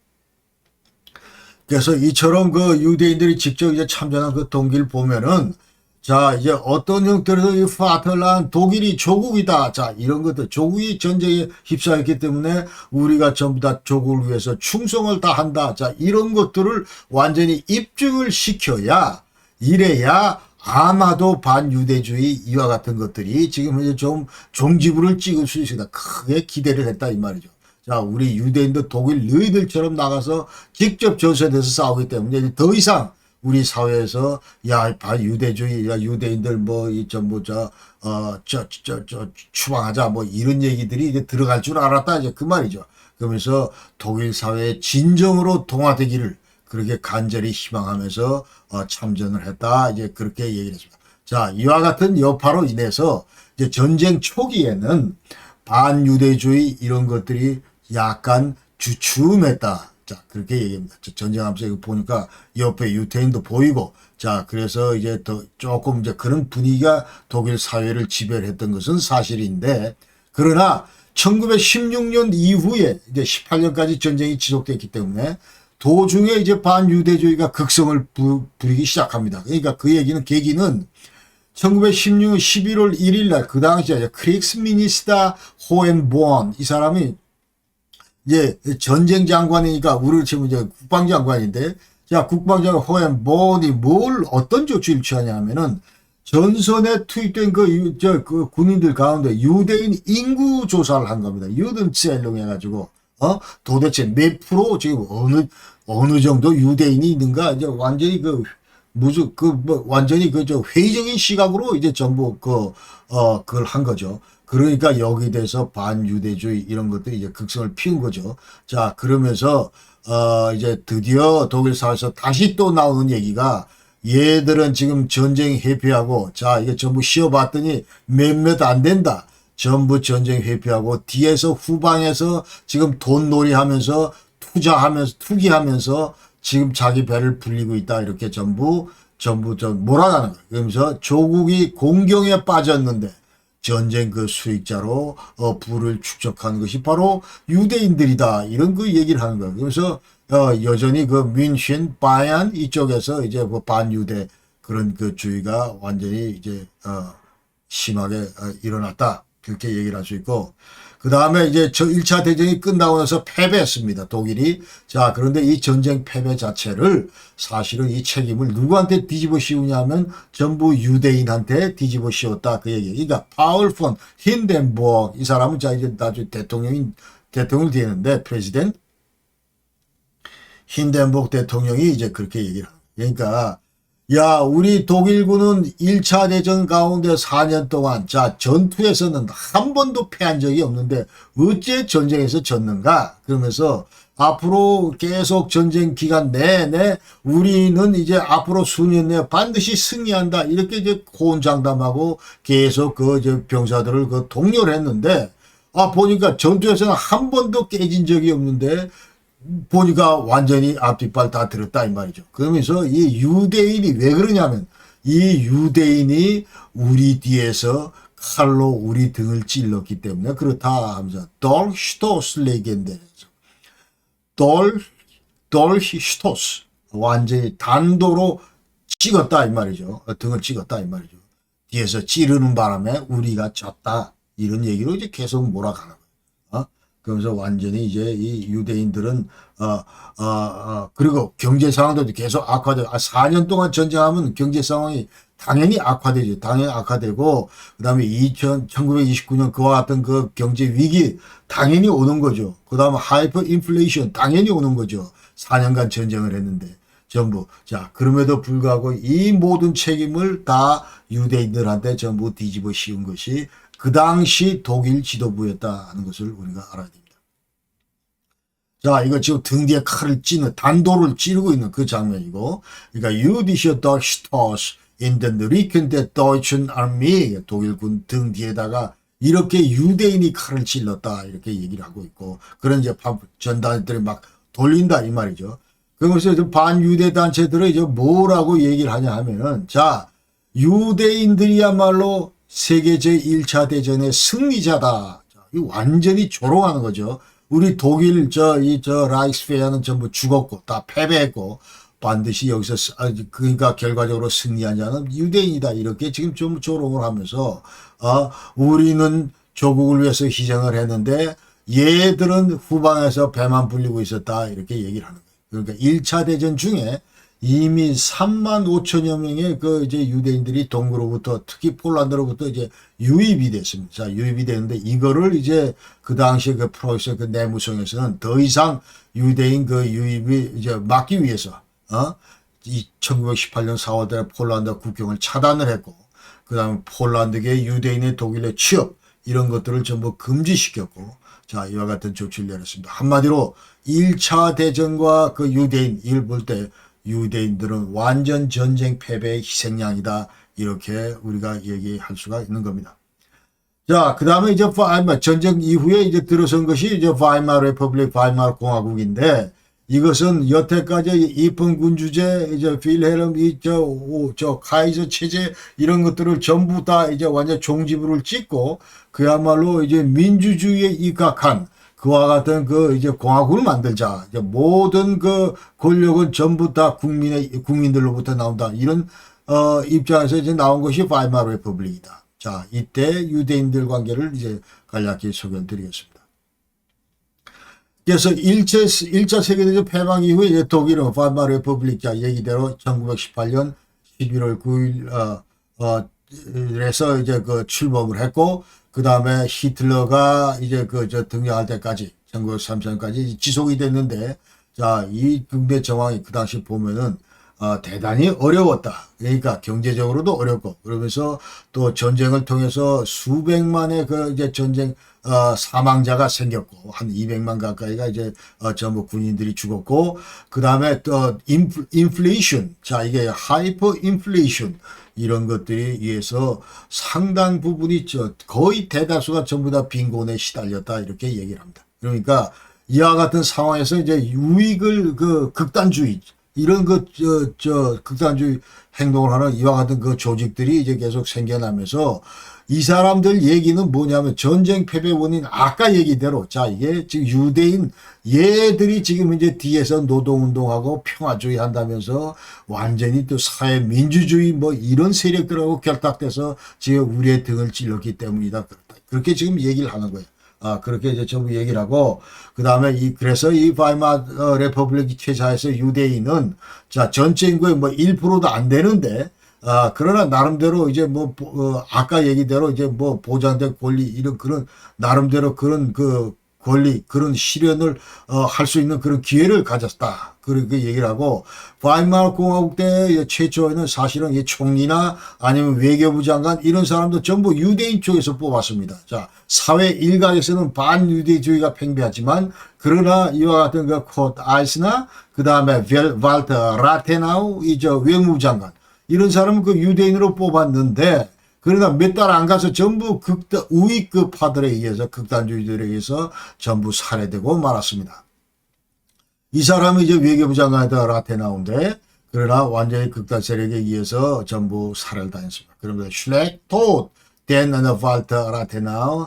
그래서 이처럼 그 유대인들이 직접 이제 참전한 그 동기를 보면은 자, 이제 어떤 형태로도 이 파틀란 독일이 조국이다. 자, 이런 것들, 조국이 전쟁에 휩싸였기 때문에 우리가 전부 다 조국을 위해서 충성을 다한다. 자, 이런 것들을 완전히 입증을 시켜야, 이래야 아마도 반유대주의 이와 같은 것들이 지금 이제 좀 종지부를 찍을 수 있습니다. 크게 기대를 했다, 이 말이죠. 자, 우리 유대인도 독일 너희들처럼 나가서 직접 전선에서 싸우기 때문에 이제 더 이상 우리 사회에서 야, 유대주의, 야, 유대인들 뭐 이 전부 추방하자 뭐 이런 얘기들이 이제 들어갈 줄 알았다 이제 그 말이죠. 그러면서 독일 사회의 진정으로 동화되기를 그렇게 간절히 희망하면서 참전을 했다 이제 그렇게 얘기를 했습니다. 자, 이와 같은 여파로 인해서 이제 전쟁 초기에는 반유대주의 이런 것들이 약간 주춤했다. 자, 그렇게 얘기합니다. 전쟁하면서 이거 보니까 옆에 유태인도 보이고, 자, 그래서 이제 더 조금 이제 그런 분위기가 독일 사회를 지배를 했던 것은 사실인데, 그러나 1916년 이후에 이제 18년까지 전쟁이 지속됐기 때문에 도중에 이제 반유대주의가 극성을 부리기 시작합니다. 그러니까 그 얘기는, 계기는 1916년 11월 1일 날, 그 당시에 크릭스미니스터 호헨보언, 이 사람이 이제 전쟁 장관이니까 우리를 치면 이제 국방장관인데, 자, 국방장관 호헨보언이 어떤 조치를 취하냐면은 전선에 투입된 그 군인들 가운데 유대인 인구 조사를 한 겁니다. 유든셀롱 해가지고, 도대체 몇 프로 지금 어느 정도 유대인이 있는가, 이제 완전히 완전히 회의적인 시각으로 이제 전부 그걸 한 거죠. 그러니까 여기에 대해서 반유대주의 이런 것들이 이제 극성을 피운 거죠. 자, 그러면서, 이제 드디어 독일 사회에서 다시 또 나오는 얘기가 얘들은 지금 전쟁 회피하고 자, 이게 전부 쉬어봤더니 몇몇 안 된다. 전부 전쟁 회피하고 뒤에서 후방에서 지금 돈놀이 하면서 투기하면서 지금 자기 배를 불리고 있다. 이렇게 전부 몰아가는 거예요. 그러면서 조국이 공경에 빠졌는데 전쟁 그 수익자로 부를 축적한 것이 바로 유대인들이다. 이런 그 얘기를 하는 거예요. 그래서 여전히 그 뮌헨, 바이안 이쪽에서 이제 그 반유대 그런 그 주의가 완전히 이제 심하게 일어났다. 그렇게 얘기를 할 수 있고, 그 다음에 이제 1차 대전이 끝나고 나서 패배했습니다. 독일이. 자, 그런데 이 전쟁 패배 자체를 사실은 이 책임을 누구한테 뒤집어 씌우냐면 전부 유대인한테 뒤집어 씌웠다. 그 얘기. 그러니까 파울 폰 힌덴버그 이 사람은 자 이제 나중에 대통령이 되는데 프레지덴트 힌덴버그 대통령이 이제 그렇게 얘기를 합니다. 그러니까 야, 우리 독일군은 1차 대전 가운데 4년 동안 자 전투에서는 한 번도 패한 적이 없는데 어째 전쟁에서 졌는가? 그러면서 앞으로 계속 전쟁 기간 내내 우리는 이제 앞으로 수년 내에 반드시 승리한다. 이렇게 이제 호언장담하고 계속 이제 병사들을 독려를 했는데 보니까 전투에서는 한 번도 깨진 적이 없는데 보니까 완전히 앞뒷발 다 들었다 이 말이죠. 그러면서 이 유대인이 왜 그러냐면 이 유대인이 우리 뒤에서 칼로 우리 등을 찔렀기 때문에 그렇다 하면서 돌슈토스 레겐데 돌슈토스 완전히 단도로 찍었다 이 말이죠. 등을 찍었다 이 말이죠. 뒤에서 찌르는 바람에 우리가 졌다 이런 얘기로 이제 계속 몰아가는 거예요. 그러면서 완전히 이제 이 유대인들은 그리고 경제 상황도 계속 악화되고 4년 동안 전쟁하면 경제 상황이 당연히 악화되죠. 당연히 악화되고 그다음에 1929년 그와 같은 그 경제 위기 당연히 오는 거죠. 그다음에 하이퍼 인플레이션 당연히 오는 거죠. 4년간 전쟁을 했는데 전부. 자, 그럼에도 불구하고 이 모든 책임을 다 유대인들한테 전부 뒤집어 씌운 것이 그 당시 독일 지도부였다는 것을 우리가 알아야 됩니다. 자, 이거 지금 등 뒤에 칼을 찌는, 단도를 찌르고 있는 그 장면이고, 그러니까 Jüdische Durchstoß in den Rücken der deutschen Armee, 독일군 등 뒤에다가 이렇게 유대인이 칼을 찔렀다, 이렇게 얘기를 하고 있고, 그런 이제 전단들이 막 돌린다, 이 말이죠. 그러면서 반유대 단체들은 이제 뭐라고 얘기를 하냐 하면은, 자, 유대인들이야말로 세계 제1차 대전의 승리자다. 자, 이 완전히 조롱하는 거죠. 우리 독일 라이크스페어는 전부 죽었고 다 패배했고 반드시 여기서 그러니까 결과적으로 승리한 자는 유대인이다. 이렇게 지금 좀 조롱을 하면서 우리는 조국을 위해서 희생을 했는데 얘들은 후방에서 배만 불리고 있었다. 이렇게 얘기를 하는 거예요. 그러니까 1차 대전 중에 이미 3만 5천여 명의 그 이제 유대인들이 동구로부터 특히 폴란드로부터 이제 유입이 됐습니다. 자, 유입이 됐는데 이거를 이제 그 당시에 그 프로이스 그 내무성에서는 더 이상 유대인 그 유입이 이제 막기 위해서 이 1918년 4월달에 폴란드 국경을 차단을 했고 그다음에 폴란드계 유대인의 독일의 취업 이런 것들을 전부 금지시켰고 자, 이와 같은 조치를 내렸습니다. 한마디로 1차 대전과 그 유대인 이걸 볼 때 유대인들은 완전 전쟁 패배의 희생양이다. 이렇게 우리가 얘기할 수가 있는 겁니다. 자, 그 다음에 이제 전쟁 이후에 이제 들어선 것이 이제 바이마르 레퍼블릭, 바이마르 공화국인데 이것은 여태까지 이쁜 군주제, 이제 필헬름, 카이저 체제 이런 것들을 전부 다 이제 완전 종지부를 찍고 그야말로 이제 민주주의에 입각한 그와 같은 그 이제 공화국을 만들자. 이제 모든 그 권력은 전부 다 국민들로부터 나온다. 이런 입장에서 이제 나온 것이 바이마르 레퍼블릭이다. 자, 이때 유대인들 관계를 이제 간략히 소개를 드리겠습니다. 그래서 1차 세계대전 패망 이후에 이제 독일은 바이마르 레퍼블릭 자 얘기대로 1918년 11월 9일 에서 이제 그 출범을 했고 그 다음에 히틀러가 이제 등장할 때까지 1933년까지 지속이 됐는데 자, 이 국내 정황이 그 당시 보면은 대단히 어려웠다. 그러니까 경제적으로도 어렵고 그러면서 또 전쟁을 통해서 수백만의 그 이제 전쟁 사망자가 생겼고 한 200만 가까이가 이제 전부 군인들이 죽었고 그 다음에 또 인플레이션 자 이게 하이퍼 인플레이션 이런 것들이 의해서 상당 부분이 거의 대다수가 전부 다 빈곤에 시달렸다 이렇게 얘기를 합니다. 그러니까 이와 같은 상황에서 이제 유익을 극단주의 이런 극단주의 행동을 하는 이와 같은 그 조직들이 이제 계속 생겨나면서 이 사람들 얘기는 뭐냐면 전쟁 패배 원인 아까 얘기대로 자 이게 지금 유대인 얘들이 지금 이제 뒤에서 노동운동하고 평화주의 한다면서 완전히 또 사회 민주주의 뭐 이런 세력들하고 결탁돼서 지금 우리의 등을 찔렀기 때문이다. 그렇게 지금 얘기를 하는 거예요. 그렇게 이제 전부 얘기를 하고, 그 다음에 그래서 이 바이마르 레퍼블릭 체제에서 유대인은, 자, 전체 인구의 뭐 1%도 안 되는데, 그러나 나름대로 이제 아까 얘기대로 이제 보장된 권리, 이런 그런, 나름대로 그런 권리, 그런 실현을 할 수 있는 그런 기회를 가졌다. 그렇게 얘기를 하고 바이마르 공화국 때 최초에는 사실은 이 총리나 아니면 외교부 장관 이런 사람도 전부 유대인 쪽에서 뽑았습니다. 자, 사회 일각에서는 반유대주의가 팽배하지만 그러나 이와 같은 그 콧 아이스나 그 다음에 발터 라테나우 이 외무부 장관 이런 사람은 그 유대인으로 뽑았는데 그러나 몇 달 안 가서 전부 우익급파들에 의해서 극단주의들에 의해서 전부 살해되고 말았습니다. 이 사람이 이제 외교부 장관이다 라테나우인데 그러나 완전히 극단 세력에 의해서 전부 살해를 당했습니다. 그러면서 슐렉 tot den Walter Rathenau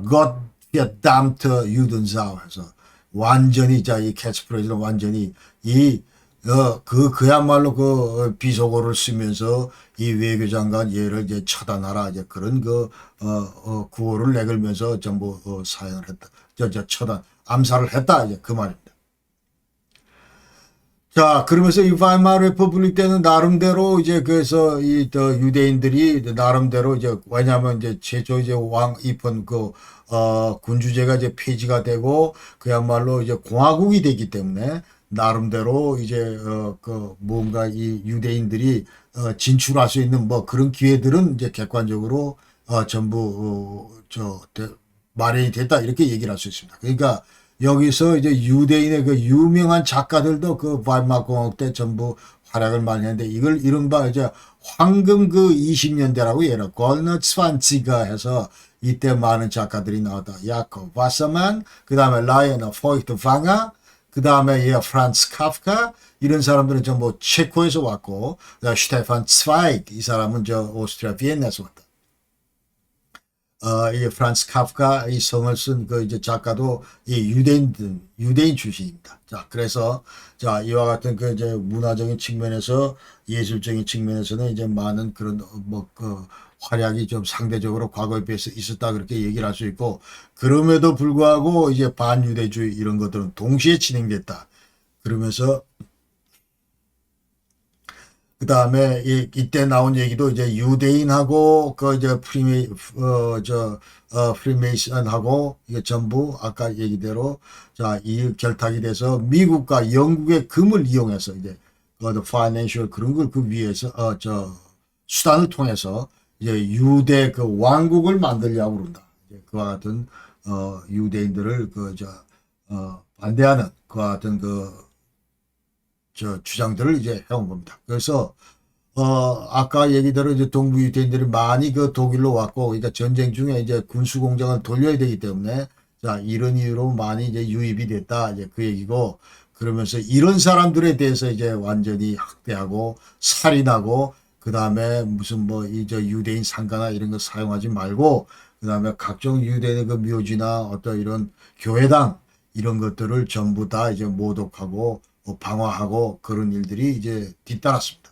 Gott verdammt Judensau 해서 완전히 자 이 캐치프레이즈는 완전히 그야말로 그 비속어를 쓰면서 이 외교장관 얘를 이제 처단하라 이제 그런 구호를 내걸면서 전부 사형을 했다. 처단 암살을 했다 이제 그 말입니다. 자, 그러면서 이 바이마르 레퍼블릭 때는 나름대로 이제 그래서 유대인들이 나름대로 이제 왜냐하면 이제 최초 이제 왕 입헌 군주제가 이제 폐지가 되고 그야말로 이제 공화국이 되기 때문에 나름대로 이제 뭔가 이 유대인들이 진출할 수 있는 뭐 그런 기회들은 이제 객관적으로 전부 마련이 됐다 이렇게 얘기를 할 수 있습니다. 그러니까 여기서 이제 유대인의 그 유명한 작가들도 그 바이마르 공화국 때 전부 활약을 많이 했는데 이걸 이른바 이제 황금 그 20년대라고 얘기해요. 골너츠반치가 해서 이때 많은 작가들이 나왔다. 야코브 바서만, 그 다음에 라이너 포이트 방아, 그 다음에 프란츠 카프카, 이런 사람들은 전부 체코에서 왔고, 슈테판 츠바이그, 이 사람은 저 오스트리아 비엔나에서 왔다. 이 프란츠 카프카 이 성을 쓴 그 이제 작가도 이 유대인 출신입니다. 자, 그래서 자, 이와 같은 그 이제 문화적인 측면에서 예술적인 측면에서는 이제 많은 그런 그 활약이 좀 상대적으로 과거에 비해서 있었다 그렇게 얘기를 할 수 있고 그럼에도 불구하고 이제 반유대주의 이런 것들은 동시에 진행됐다. 그러면서 그 다음에 이때 나온 얘기도 이제 유대인하고 그 이제 프리메이슨하고 이게 전부 아까 얘기대로 자, 이 결탁이 돼서 미국과 영국의 금을 이용해서 이제 그 파이낸셜 그런 걸 그 위에서 수단을 통해서 이제 유대 그 왕국을 만들려고 그런다. 그와 같은 유대인들을 반대하는 그와 같은 주장들을 이제 해온 겁니다. 그래서 아까 얘기대로 이제 동부 유대인들이 많이 그 독일로 왔고, 그러니까 전쟁 중에 이제 군수 공장을 돌려야 되기 때문에 자 이런 이유로 많이 이제 유입이 됐다 이제 그 얘기고, 그러면서 이런 사람들에 대해서 이제 완전히 학대하고 살인하고 그 다음에 무슨 뭐 이제 유대인 상가나 이런 거 사용하지 말고 그 다음에 각종 유대인의 그 묘지나 어떤 이런 교회당 이런 것들을 전부 다 이제 모독하고 방화하고 그런 일들이 이제 뒤따랐습니다.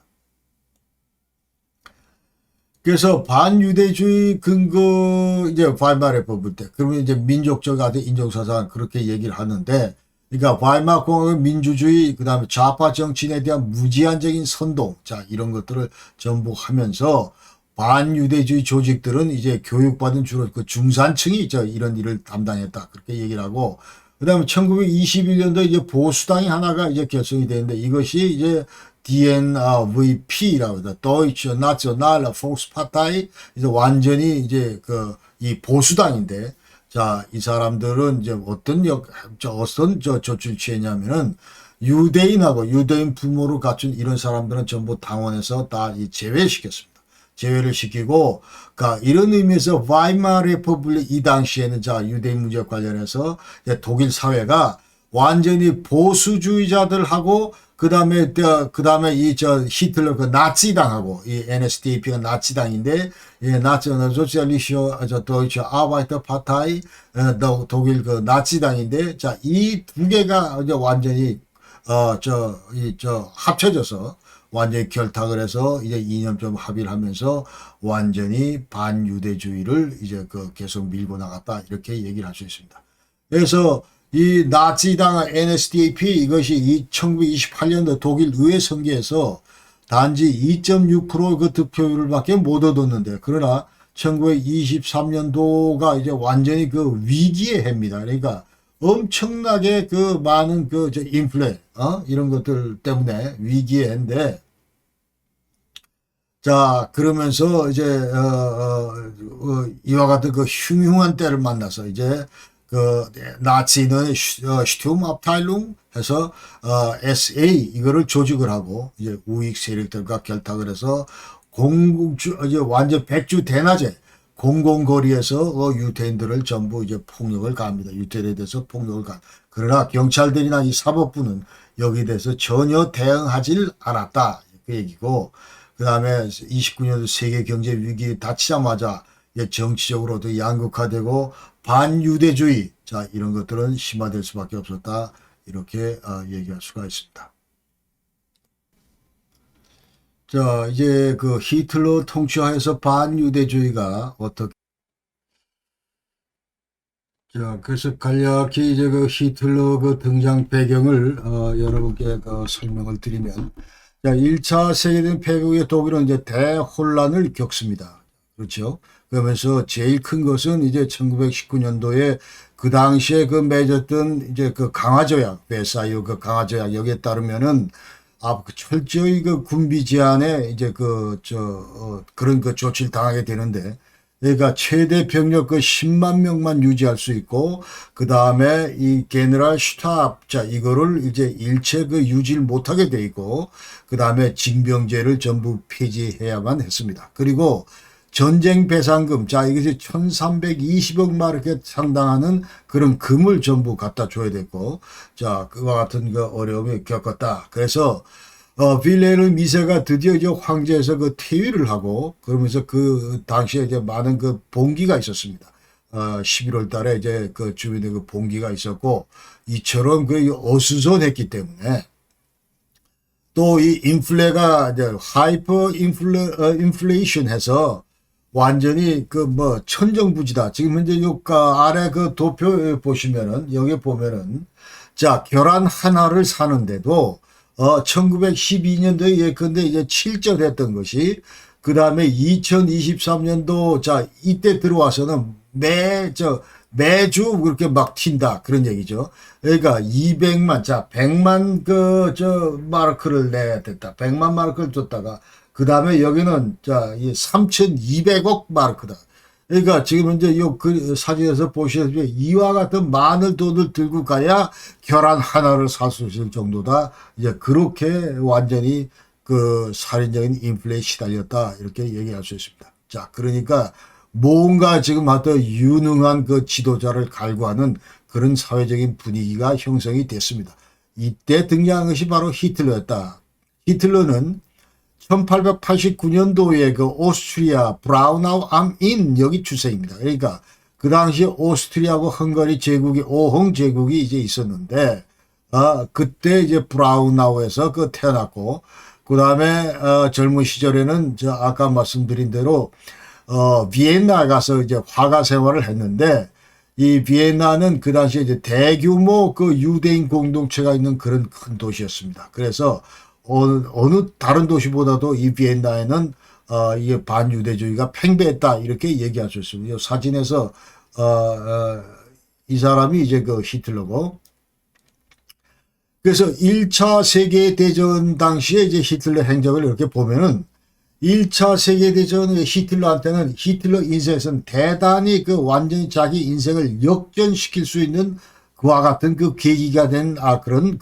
그래서 반유대주의 근거 이제 바이마르에 뽑을 때 그러면 이제 민족적 아주 인종사상 그렇게 얘기를 하는데 그러니까 바이마르 공화국 민주주의 그다음에 좌파 정치인에 대한 무제한적인 선동 자 이런 것들을 전부 하면서 반유대주의 조직들은 이제 교육받은 주로 그 중산층이 있죠. 이런 일을 담당했다 그렇게 얘기를 하고 그다음에 1921년도에 이제 보수당이 하나가 이제 결성이 되는데 이것이 이제 DNVP라고 해서 Deutsche Nationale Volkspartei 이제 완전히 이제 이 보수당인데 자, 이 사람들은 이제 어떤 조치를 취했냐면은 유대인하고 유대인 부모를 갖춘 이런 사람들은 전부 당원에서 다 제외시켰습니다. 제외를 시키고, 그러니까 이런 의미에서 바이마르 레퍼블릭 이 당시에는 자 유대인 문제 관련해서 독일 사회가 완전히 보수주의자들하고 그다음에 이 히틀러 그 나치당하고 이 NSDAP가 나치당인데 나치는 소셜리스트 도이치 아바이터 파타이 독일 그 나치당인데 자 이 두 개가 이제 완전히 합쳐져서 완전히 결탁을 해서 이제 이념점 합의를 하면서 완전히 반유대주의를 이제 계속 밀고 나갔다 이렇게 얘기를 할 수 있습니다. 그래서 이 나치당 NSDAP 이것이 1928년도 독일 의회 선거에서 단지 2.6% 득표율을 밖에 못 얻었는데 그러나 1923년도가 이제 완전히 위기의 해입니다. 그러니까 엄청나게 많은 인플레 이런 것들 때문에 위기의 해인데 자 그러면서 이제 이와 같은 흉흉한 때를 만나서 이제 나치는 슈툼압타일룽 해서 SA 이거를 조직을 하고 이제 우익 세력들과 결탁을 해서 이제 완전 백주 대낮에 공공거리에서 유태인들을 전부 이제 폭력을 가합니다. 유태인에 대해서 폭력을 가. 그러나 경찰들이나 이 사법부는 여기에 대해서 전혀 대응하지 않았다. 그 얘기고 그 다음에 29년도 세계 경제 위기 닥치자마자 정치적으로도 양극화되고 반유대주의 자 이런 것들은 심화될 수밖에 없었다 이렇게 얘기할 수가 있습니다. 자 이제 히틀러 통치하에서 반유대주의가 어떻게 자 그래서 간략히 이제 히틀러 등장 배경을 여러분께 설명을 드리면 자 1차 세계대전 패배 후에 독일은 이제 대혼란을 겪습니다. 그렇죠. 그러면서 제일 큰 것은 이제 1919년도에 그 당시에 맺었던 이제 강화조약, 베사유 강화조약 여기에 따르면은 철저히 군비 제한에 이제 그런 조치를 당하게 되는데 그러니까 최대 병력 그 10만 명만 유지할 수 있고, 그 다음에 이 게네랄 슈탑, 자, 이거를 이제 일체 그 유지를 못하게 돼 있고, 그 다음에 징병제를 전부 폐지해야만 했습니다. 그리고 전쟁 배상금, 자, 이것이 1320억 마르크 상당하는 그런 금을 전부 갖다 줘야 됐고, 자, 그와 같은 그 어려움을 겪었다. 그래서 빌레르 미세가 드디어 이제 황제에서 그 퇴위를 하고, 그러면서 그 당시에 이제 많은 그 봉기가 있었습니다. 11월 달에 이제 그 주변에 그 봉기가 있었고, 이처럼 그 어수선했기 때문에, 또 이 인플레가 이제 인플레이션 해서 완전히 그 뭐 천정부지다. 지금 현재 요 아래 그 도표 보시면은, 여기 보면은, 자, 계란 하나를 사는데도 1912년도에 예컨대 이제 7절했던 것이, 그 다음에 2023년도, 자, 이때 들어와서는 매주 그렇게 막 튄다. 그런 얘기죠. 그러니까 200만, 자, 100만 마르크를 내야 됐다. 100만 마르크를 줬다가, 그 다음에 여기는, 자, 3,200억 마르크다. 그러니까 지금 이제 그 사진에서 보시다시피 이와 같은 많은 돈을 들고 가야 계란 하나를 살 수 있을 정도다. 이제 그렇게 완전히 그 살인적인 인플레에 시달렸다. 이렇게 얘기할 수 있습니다. 자, 그러니까 뭔가 지금 하여튼 유능한 그 지도자를 갈구하는 그런 사회적인 분위기가 형성이 됐습니다. 이때 등장한 것이 바로 히틀러였다. 히틀러는 1889년도에 그 오스트리아 브라우나우 암인 여기 주세입니다. 그러니까 그 당시 오스트리아하고 헝가리 제국이 5홍 제국이 이제 있었는데, 그때 이제 브라우나우에서 그 태어났고, 그 다음에 젊은 시절에는 저 아까 말씀드린 대로 비엔나에 가서 이제 화가 생활을 했는데, 이 비엔나는 그 당시에 이제 대규모 그 유대인 공동체가 있는 그런 큰 도시였습니다. 그래서 어느 다른 도시보다도 이 비엔나에는 이게 반유대주의가 팽배했다 이렇게 얘기할 수 있습니다. 이 사진에서 이 사람이 이제 그 히틀러고, 그래서 1차 세계대전 당시에 이제 히틀러 행적을 이렇게 보면은 1차 세계대전 히틀러한테는 히틀러 인생에서는 대단히 그 완전히 자기 인생을 역전시킬 수 있는 그와 같은 그 계기가 된 그런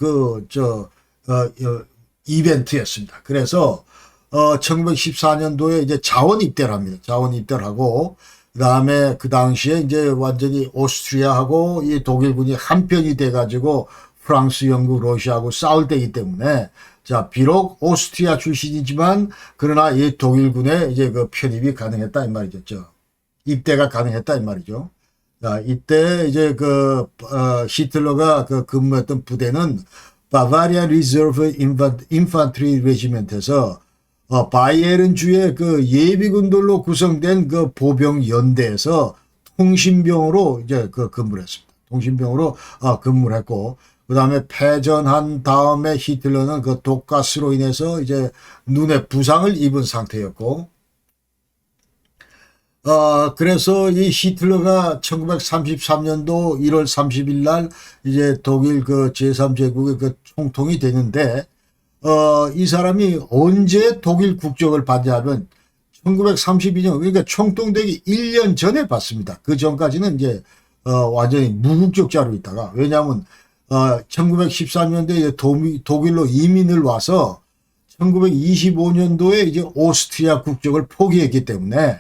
이벤트였습니다. 그래서 1914년도에 이제 자원 입대를 합니다. 자원 입대를 하고, 그다음에 그 당시에 이제 완전히 오스트리아하고 이 독일군이 한편이 돼 가지고 프랑스, 영국, 러시아하고 싸울 때이기 때문에, 자, 비록 오스트리아 출신이지만 그러나 이 독일군에 이제 그 편입이 가능했다 이 말이죠. 입대가 가능했다 이 말이죠. 자, 이때 이제 히틀러가 근무했던 부대는 바바리아 리저브 인fan트리 레지멘트에서 바이에른 주의 그 예비군들로 구성된 그 보병 연대에서 통신병으로 이제 근무를 했습니다. 통신병으로 근무를 했고, 그 다음에 패전한 다음에 히틀러는 그 독가스로 인해서 이제 눈에 부상을 입은 상태였고, 그래서 이 히틀러가 1933년도 1월 30일 날 이제 독일 그 제3제국의 그 총통이 되는데, 이 사람이 언제 독일 국적을 받냐면 1932년, 그러니까 총통되기 1년 전에 받습니다. 그 전까지는 이제, 완전히 무국적자로 있다가, 왜냐하면 1913년도에 독일로 이민을 와서 1925년도에 이제 오스트리아 국적을 포기했기 때문에,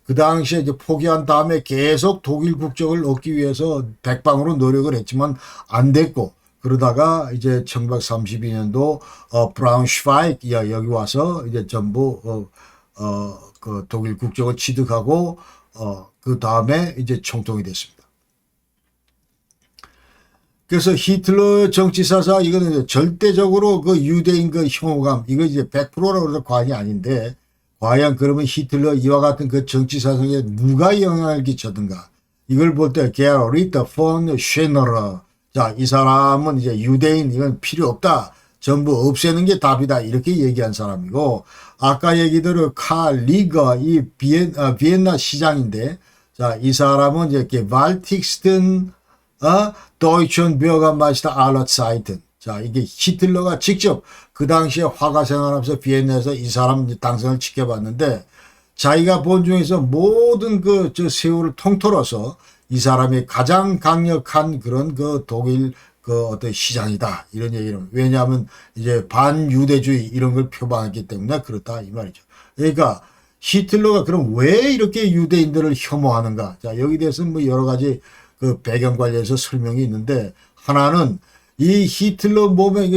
그 당시에 이제 포기한 다음에 계속 독일 국적을 얻기 위해서 백방으로 노력을 했지만 안 됐고, 그러다가 이제 1932년도 브라운슈바이크 여기 와서 이제 전부 그 독일 국적을 취득하고 그 다음에 이제 총통이 됐습니다. 그래서 히틀러 정치사상 이거는 절대적으로 그 유대인 그 혐오감, 이거 이제 100%라고 해도 과언이 아닌데, 과연 그러면 히틀러 이와 같은 그 정치사상에 누가 영향을 끼쳤던가? 이걸 볼 때 게리트 폰 쉐너러, 자, 이 사람은 이제 유대인 이건 필요 없다, 전부 없애는 게 답이다 이렇게 얘기한 사람이고, 아까 얘기대로 칼 리거 이 비엔나 시장인데, 자, 이 사람은 이제 발틱스튼 도이천 벼가마이스터 알러사이튼. 자, 이게 히틀러가 직접 그 당시에 화가 생활하면서 비엔나에서 이 사람 당선을 지켜봤는데, 자기가 본 중에서 모든 그 저 세월을 통틀어서 이 사람이 가장 강력한 그런 그 독일 그 어떤 시장이다 이런 얘기는 왜냐하면 이제 반유대주의 이런 걸 표방했기 때문에 그렇다 이 말이죠. 그러니까 히틀러가 그럼 왜 이렇게 유대인들을 혐오하는가? 자 여기 대해서는 뭐 여러 가지 그 배경 관련해서 설명이 있는데 하나는 이 히틀러 몸에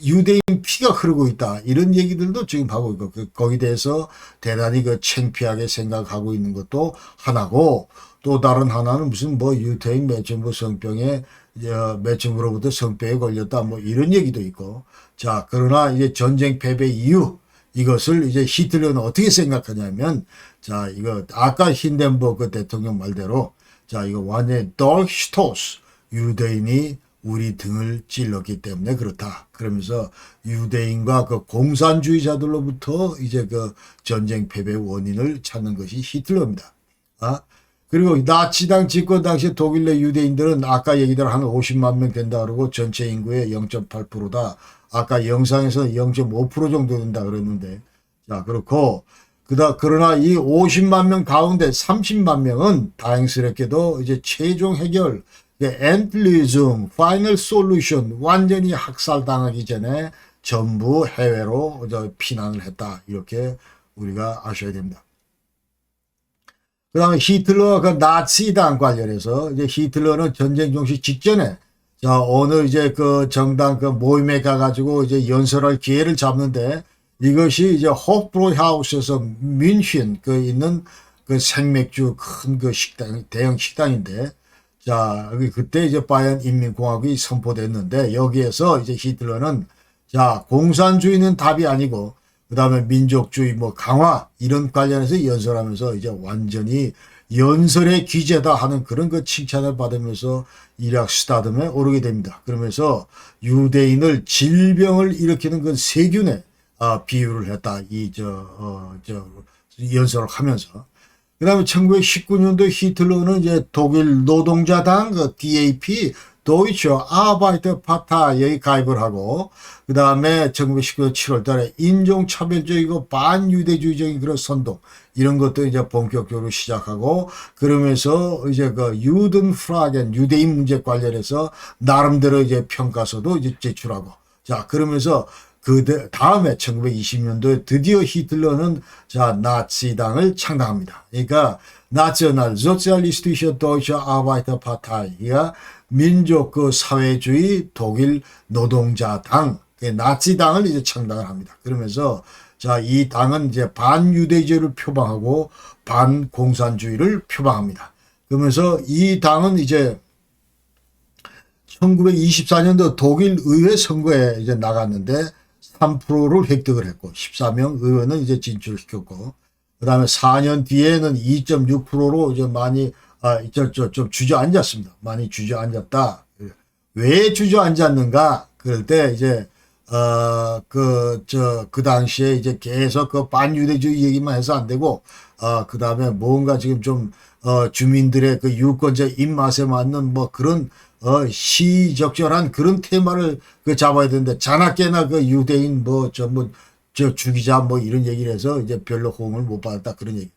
유대인 피가 흐르고 있다 이런 얘기들도 지금 하고 있고 거기에 대해서 대단히 그 창피하게 생각하고 있는 것도 하나고 또 다른 하나는 무슨 뭐 유태인 매춘부 성병에 매춘부로부터 성병에 걸렸다 뭐 이런 얘기도 있고 자 그러나 이제 전쟁 패배 이후 이것을 이제 히틀러는 어떻게 생각하냐면 자 이거 아까 힌덴버그 대통령 말대로 자 이거 완전히 돌슈토스 유대인이 우리 등을 찔렀기 때문에 그렇다. 그러면서 유대인과 그 공산주의자들로부터 이제 그 전쟁 패배 원인을 찾는 것이 히틀러입니다. 아? 그리고 나치당 집권 당시 독일 내 유대인들은 아까 얘기대로 한 50만 명 된다 그러고 전체 인구의 0.8%다. 아까 영상에서 0.5% 정도 된다 그랬는데 자 그렇고 그러나 이 50만 명 가운데 30만 명은 다행스럽게도 이제 최종 해결 엔틀리즘, 파이널 솔루션 완전히 학살당하기 전에 전부 해외로 피난을 했다. 이렇게 우리가 아셔야 됩니다. 그 다음에 히틀러 그 나치당 관련해서 이제 히틀러는 전쟁 종식 직전에 자 오늘 이제 그 정당 그 모임에 가가지고 이제 연설할 기회를 잡는데 이것이 이제 호프브로하우스에서 뮌헨 그 있는 그 생맥주 큰 그 식당 대형 식당인데 자, 그때 이제 바이에른 인민공화국이 선포됐는데 여기에서 이제 히틀러는 자, 공산주의는 답이 아니고 그다음에 민족주의 뭐 강화 이런 관련해서 연설하면서 이제 완전히 연설의 귀재다 하는 그런 그 칭찬을 받으면서 이락 스타덤에 오르게 됩니다. 그러면서 유대인을 질병을 일으키는 그 세균에 비유를 했다. 연설을 하면서. 그 다음에 1919년도 히틀러는 이제 독일 노동자당 그 DAP 도이처 아바이터 파타에 가입을 하고 그 다음에 1919년 7월 달에 인종차별적이고 반유대주의적인 그런 선동 이런 것도 이제 본격적으로 시작하고 그러면서 이제 그 유든프라겐 유대인 문제 관련해서 나름대로 이제 평가서도 이제 제출하고 자 그러면서 그 다음에 1920년도에 드디어 히틀러는 자 나치당을 창당합니다. 그러니까 나셔널 소셜리스티슈 도이처 아바이터 파타이가 민족 그 사회주의 독일 노동자당 나치당을 이제 창당을 합니다. 그러면서 자 이 당은 이제 반유대주의를 표방하고 반공산주의를 표방합니다. 그러면서 이 당은 이제 1924년도 독일 의회 선거에 이제 나갔는데 3%를 획득을 했고 14명 의원은 이제 진출시켰고 그다음에 4년 뒤에는 2.6%로 이제 많이 좀 주저앉았습니다. 많이 주저앉았다. 왜 주저앉았는가? 그럴 때 이제 그 당시에 이제 계속 그 반유대주의 얘기만 해서 안 되고 그다음에 뭔가 지금 좀 주민들의 그 유권자 입맛에 맞는 뭐 그런 시적절한 그런 테마를 그 잡아야 되는데 자나깨나 그 유대인 저 죽이자 뭐 이런 얘기를 해서 이제 별로 호응을 못 받았다 그런 얘기.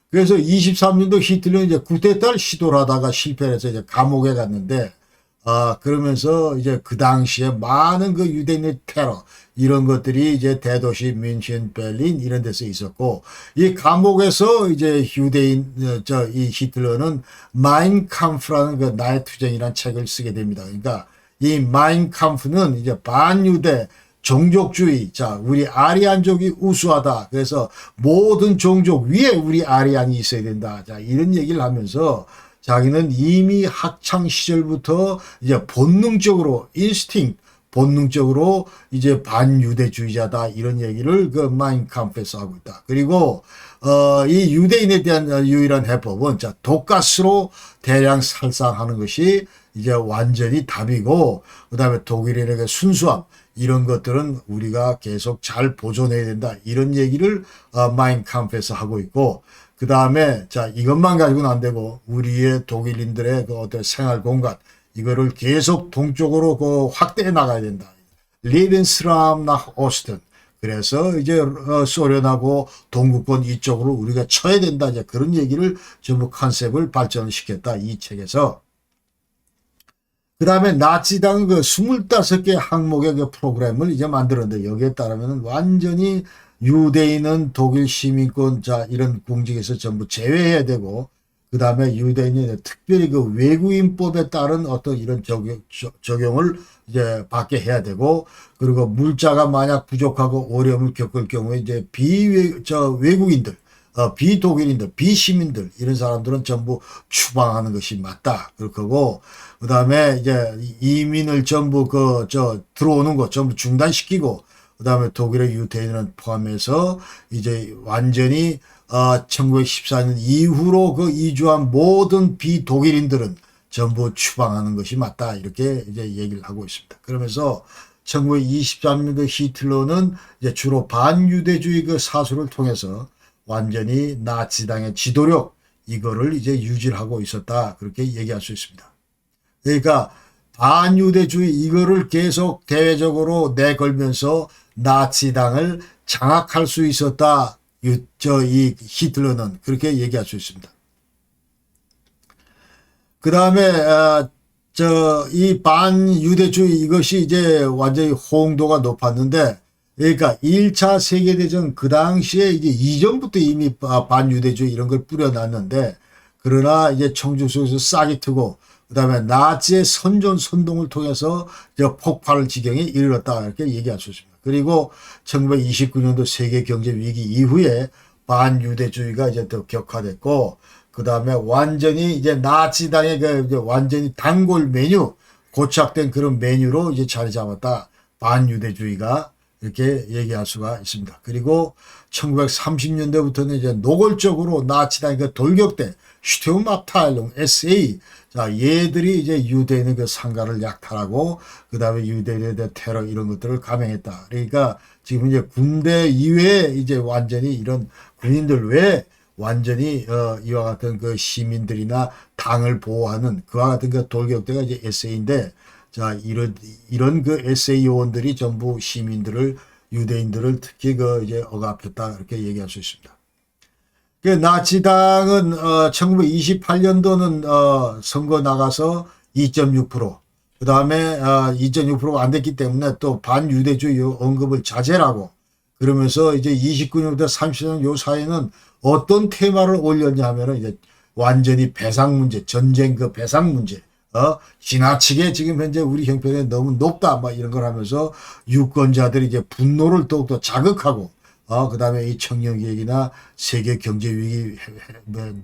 그래서 23년도 히틀러는 이제 쿠데타를 시도를 하다가 실패해서 이제 감옥에 갔는데 그러면서 이제 그 당시에 많은 그 유대인의 테러 이런 것들이 이제 대도시 뮌헨, 베를린 이런 데서 있었고 이 감옥에서 이제 유대인 이 히틀러는 마인 캄프라는 그 나의 투쟁이라는 책을 쓰게 됩니다. 그러니까 이 마인 캄프는 이제 반유대 종족주의 자 우리 아리안족이 우수하다. 그래서 모든 종족 위에 우리 아리안이 있어야 된다. 자 이런 얘기를 하면서 자기는 이미 학창 시절부터 이제 본능적으로 본능적으로 이제 반유대주의자다 이런 얘기를 그 마인캄프에서 하고 있다. 그리고 이 유대인에 대한 유일한 해법은 자 독가스로 대량 살상하는 것이 이제 완전히 답이고 그다음에 독일인에게 순수함 이런 것들은 우리가 계속 잘 보존해야 된다 이런 얘기를 마인캄프에서 하고 있고 그 다음에 자 이것만 가지고는 안 되고 우리의 독일인들의 그 어떤 생활 공간 이거를 계속 동쪽으로 그 확대해 나가야 된다. 리벤스람 nach Osten 그래서 이제 소련하고 동구권 이쪽으로 우리가 쳐야 된다. 이제 그런 얘기를 전부 컨셉을 발전시켰다. 이 책에서. 그 다음에 나치당 그 25개 항목의 그 프로그램을 이제 만들었는데 여기에 따르면 완전히 유대인은 독일 시민권 자 이런 공직에서 전부 제외해야 되고 그 다음에 유대인이 특별히 그 외국인법에 따른 어떤 이런 적용을 이제 받게 해야 되고 그리고 물자가 만약 부족하고 어려움을 겪을 경우에 이제 외국인들 비독일인들, 비시민들 이런 사람들은 전부 추방하는 것이 맞다. 그렇고 그 다음에 이제 이민을 전부 들어오는 거 전부 중단시키고 그 다음에 독일의 유태인을 포함해서 이제 완전히 1914년 이후로 그 이주한 모든 비독일인들은 전부 추방하는 것이 맞다. 이렇게 이제 얘기를 하고 있습니다. 그러면서 1923년도 히틀러는 이제 주로 반유대주의 그 사수를 통해서 완전히 나치당의 지도력 이거를 이제 유지하고 있었다. 그렇게 얘기할 수 있습니다. 그러니까 반유대주의 이거를 계속 대외적으로 내걸면서 나치당을 장악할 수 있었다. 이 히틀러는 그렇게 얘기할 수 있습니다. 그 다음에 이 반유대주의 이것이 이제 완전히 호응도가 높았는데 그러니까 1차 세계대전 그 당시에 이제 이전부터 이미 반유대주의 이런 걸 뿌려놨는데 그러나 이제 청중 속에서 싹이 트고 그 다음에 나치의 선전선동을 통해서 폭발을 지경에 이르렀다 이렇게 얘기할 수 있습니다. 그리고 1929년도 세계 경제 위기 이후에 반유대주의가 이제 더 격화됐고 그 다음에 완전히 이제 나치당의 완전히 단골 메뉴 고착된 그런 메뉴로 이제 자리 잡았다. 반유대주의가 이렇게 얘기할 수가 있습니다. 그리고 1930년대부터는 이제 노골적으로 나치당의 그 돌격대 슈테우마프타일론 SA 자 얘들이 이제 유대인의 그 상가를 약탈하고 그 다음에 유대인에 대한 테러 이런 것들을 감행했다. 그러니까 지금 이제 군대 이외에 이제 완전히 이런 군인들 외에 완전히 이와 같은 그 시민들이나 당을 보호하는 그와 같은 그 돌격대가 이제 SA인데 자 이런 그 SA 요원들이 전부 시민들을 유대인들을 특히 그 이제 억압했다 이렇게 얘기할 수 있습니다. 그 나치당은 1928년도는 선거 나가서 2.6%, 그 다음에 2.6%가 안 됐기 때문에 또 반유대주의 언급을 자제하고 그러면서 이제 29년부터 30년 요 사이에는 어떤 테마를 올렸냐 하면은 이제 완전히 배상 문제, 전쟁 그 배상 문제, 지나치게 지금 현재 우리 형편에 너무 높다, 막 이런 걸 하면서 유권자들이 이제 분노를 더욱더 자극하고, 그 다음에 이 청년기획이나 세계 경제 위기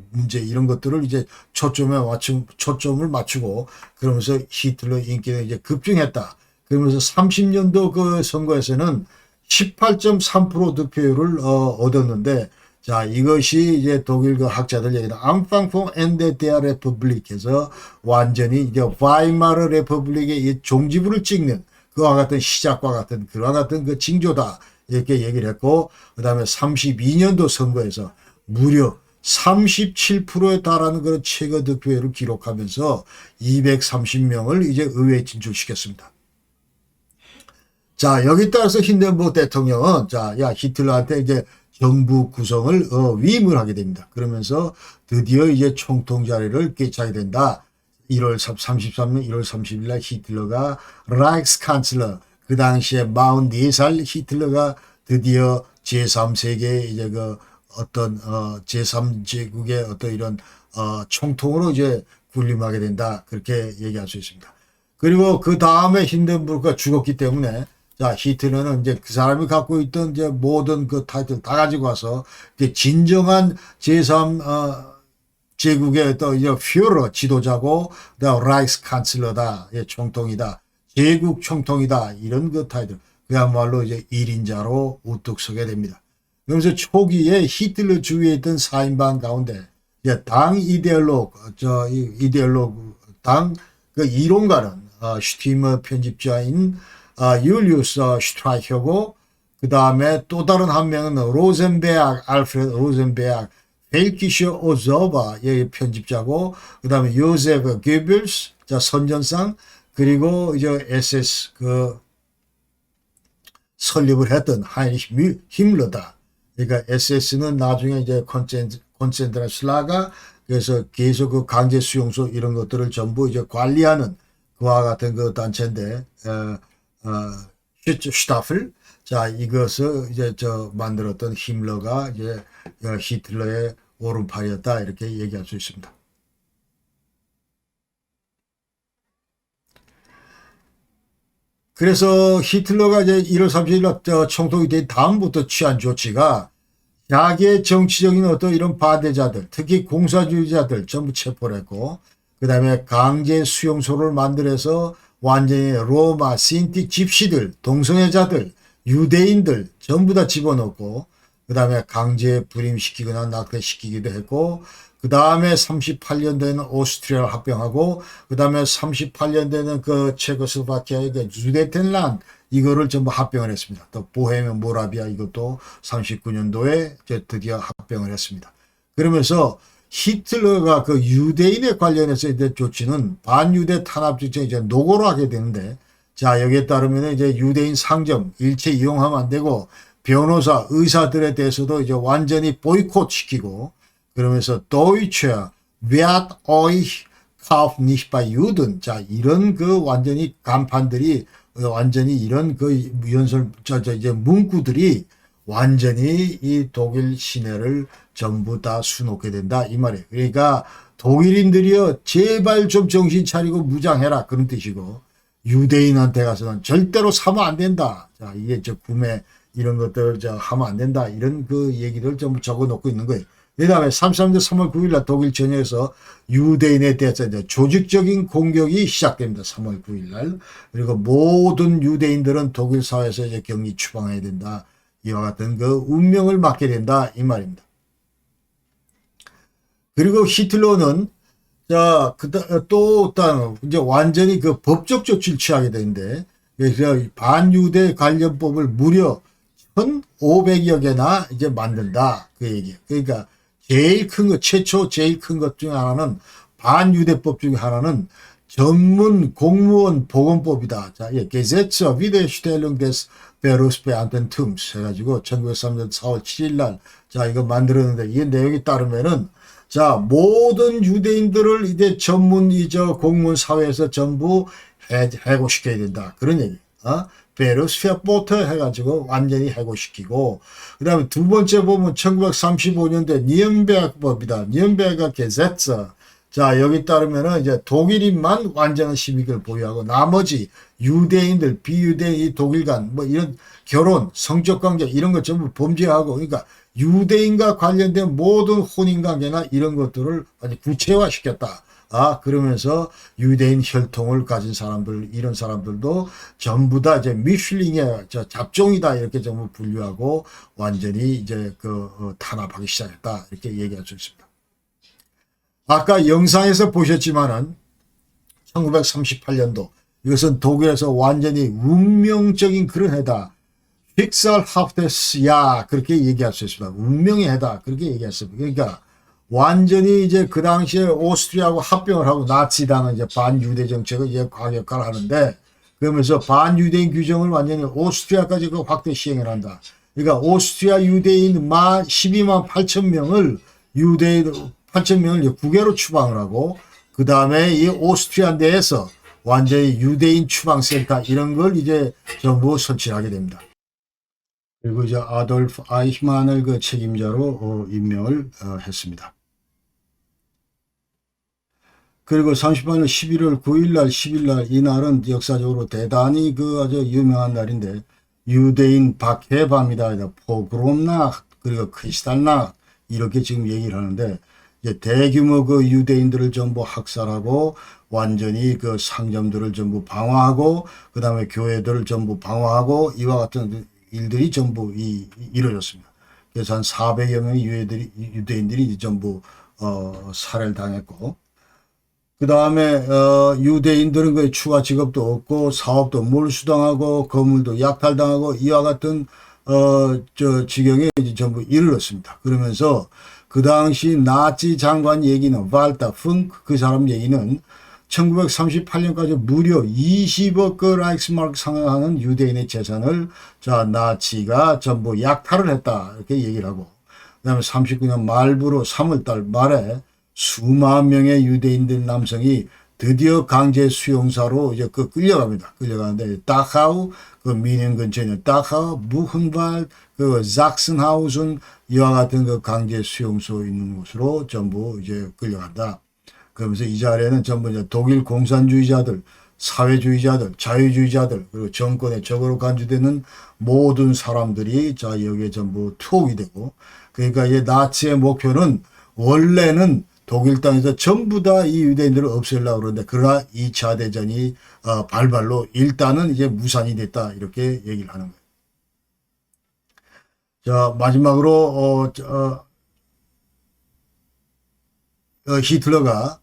문제 이런 것들을 이제 초점을 맞추고 그러면서 히틀러 인기가 이제 급증했다. 그러면서 30년도 그 선거에서는 18.3% 득표율을 얻었는데 자, 이것이 이제 독일 그 학자들 얘기는 앙팡퐁 엔데 데아 레퍼블릭에서 완전히 이제 바이마르 레퍼블릭의 종지부를 찍는 그와 같은 시작과 같은 그와 같은 그 징조다. 이렇게 얘기를 했고, 그 다음에 32년도 선거에서 무려 37%에 달하는 그런 최고 득표율을 기록하면서 230명을 이제 의회에 진출시켰습니다. 자, 여기 따라서 힌덴부르크 대통령은 자, 히틀러한테 이제 정부 구성을 위임을 하게 됩니다. 그러면서 드디어 이제 총통 자리를 꿰차게 된다. 33년 1월 30일 날 히틀러가 라이크스칸슬러 그 당시에 44살 히틀러가 드디어 제3세계 이제 그 어떤 제3제국의 어떤 이런 총통으로 이제 군림하게 된다. 그렇게 얘기할 수 있습니다. 그리고 그 다음에 힌덴부르크가 죽었기 때문에 자, 히틀러는 이제 그 사람이 갖고 있던 이제 모든 그 타이틀 다 가지고 와서 진정한 제3 제국의 또 이제 führer 지도자고 라이크스칸슬러다, 총통이다, 제국 총통이다 이런 그 타이틀 그야말로 이제 1인자로 우뚝 서게 됩니다. 그러면서 초기에 히틀러 주위에 있던 4인방 가운데 이제 당 당 그 이론가는 슈티머 편집자인 율리우스 슈트라이커고 그 다음에 또 다른 한 명은 알프레드 로젠베르크 벨키셔 오저바의 편집자고 그 다음에 요세프 게뷸스 자 선전상 그리고 이제 SS 그 설립을 했던 하이리히 힘러다. 그러니까 SS는 나중에 이제 콘센트라슬라가 그래서 계속 그 강제 수용소 이런 것들을 전부 이제 관리하는 그와 같은 그 단체인데, 슈타플. 자, 이것을 이제 만들었던 힘러가 이제 히틀러의 오른팔이었다. 이렇게 얘기할 수 있습니다. 그래서 히틀러가 이제 1월 30일 날 총통이 된 다음부터 취한 조치가 자기의 정치적인 어떤 이런 반대자들, 특히 공사주의자들 전부 체포를 했고, 그 다음에 강제 수용소를 만들어서 완전히 로마, 신티, 집시들, 동성애자들, 유대인들 전부 다 집어넣고, 그 다음에 강제 불임시키거나 낙태시키기도 했고, 그 다음에 38년도에는 오스트리아를 합병하고, 그 다음에 38년도에는 그 체코슬로바키아의 그 주데텐란 이거를 전부 합병을 했습니다. 또 보헤미안 모라비아 이것도 39년도에 드디어 합병을 했습니다. 그러면서 히틀러가 그 유대인에 관련해서 이제 조치는 반유대 탄압 조치에 이제 노고로 하게 되는데, 자, 여기에 따르면 이제 유대인 상점 일체 이용하면 안 되고, 변호사, 의사들에 대해서도 이제 완전히 보이콧 시키고, 그러면서 Deutsche wird euch Kauf nicht bei Juden. 자, 이런 그 완전히 간판들이 완전히 이런 그 연설 이제 문구들이 완전히 이 독일 시내를 전부 다 수놓게 된다 이 말이에요. 그러니까 독일인들이요 제발 좀 정신 차리고 무장해라 그런 뜻이고, 유대인한테 가서는 절대로 사면 안 된다. 자, 이게 구매 이런 것들 하면 안 된다 이런 그 얘기를 전부 적어 놓고 있는 거예요. 그 다음에 33년 3월 9일 날 독일 전역에서 유대인에 대해서 이제 조직적인 공격이 시작됩니다. 3월 9일 날. 그리고 모든 유대인들은 독일 사회에서 이제 격리 추방해야 된다. 이와 같은 그 운명을 맞게 된다. 이 말입니다. 그리고 히틀러는 또 이제 완전히 그 법적 조치를 취하게 되는데, 그래서 반유대 관련법을 무려 1,500여 개나 이제 만든다. 그 얘기예요. 그러니까 제일 큰 것, 최초 제일 큰 것 중에 하나는 반유대법 중에 하나는 전문 공무원 보건법이다. 자, 예, Gesetze Wiederstellung des Berufsbeamtentums 해가지고 1903년 4월 7일 날, 자, 이거 만들었는데 이 내용에 따르면은, 자, 모든 유대인들을 이제 전문 공무원 사회에서 전부 해고시켜야 된다. 그런 얘기. 베르스피아포트 해가지고 완전히 해고시키고, 그 다음에 두 번째 보면 1935년대 니은베르크법이다. 니은베르크 게세츠. 자, 여기 따르면은 이제 독일인만 완전한 시민권을 보유하고 나머지 유대인들, 비유대인, 이 독일 간 뭐 이런 결혼, 성적 관계 이런 것 전부 범죄하고, 그러니까 유대인과 관련된 모든 혼인 관계나 이런 것들을 아주 구체화 시켰다. 그러면서 유대인 혈통을 가진 사람들, 이런 사람들도 전부 다 이제 미슐링의 잡종이다. 이렇게 전부 분류하고 완전히 이제 탄압하기 시작했다. 이렇게 얘기할 수 있습니다. 아까 영상에서 보셨지만은 1938년도 이것은 독일에서 완전히 운명적인 그런 해다. 픽살하프테스야 그렇게 얘기할 수 있습니다. 운명의 해다. 그렇게 얘기했습니다. 그러니까 완전히 이제 그 당시에 오스트리아하고 합병을 하고 나치당은 이제 반유대 정책을 이제 과격화를 하는데, 그러면서 반유대인 규정을 완전히 오스트리아까지 확대 시행을 한다. 그러니까 오스트리아 유대인 12만 8천 명을 유대인 8천 명을 국외로 추방을 하고, 그 다음에 이 오스트리아 내에서 완전히 유대인 추방센터 이런 걸 이제 전부 설치를 하게 됩니다. 그리고 이제 아돌프 아이히만을 그 책임자로 임명을 했습니다. 그리고 38년 11월 9일날 10일날 이날은 역사적으로 대단히 아주 유명한 날인데, 유대인 박해밤이다. 포그롬락 그리고 크리스탈락 이렇게 지금 얘기를 하는데, 이제 대규모 유대인들을 전부 학살하고 완전히 상점들을 전부 방화하고, 그 다음에 교회들을 전부 방화하고, 이와 같은 일들이 전부 이루어졌습니다. 그래서 한 400여 명의 유대인들이 전부 살해를 당했고, 그 다음에 유대인들은 추가 직업도 없고 사업도 몰수당하고 건물도 약탈당하고 이와 같은 지경에 이제 전부 이르렀습니다. 그러면서 그 당시 나치 장관 얘기는 발타 펑크 그 사람 얘기는 1938년까지 무려 20억 그 라이크스마르크 상당하는 유대인의 재산을 자 나치가 전부 약탈을 했다 이렇게 얘기를 하고, 그다음에 39년 말부로 3월달 말에 수만 명의 유대인들 남성이 드디어 강제 수용사로 이제 그 끌려갑니다. 끌려가는데 다카우 그 미넨 근처에 있는 다카우, 부흥발, 그 작슨하우슨 이와 같은 그 강제 수용소 있는 곳으로 전부 이제 끌려간다. 그러면서 이 자리에는 전부 이제 독일 공산주의자들, 사회주의자들, 자유주의자들, 그리고 정권의 적으로 간주되는 모든 사람들이 자 여기에 전부 투옥이 되고, 그러니까 이 나치의 목표는 원래는 독일 땅에서 전부 다 이 유대인들을 없애려고 그러는데, 그러나 2차 대전이 발발로 일단은 이제 무산이 됐다 이렇게 얘기를 하는 거예요. 자 마지막으로 히틀러가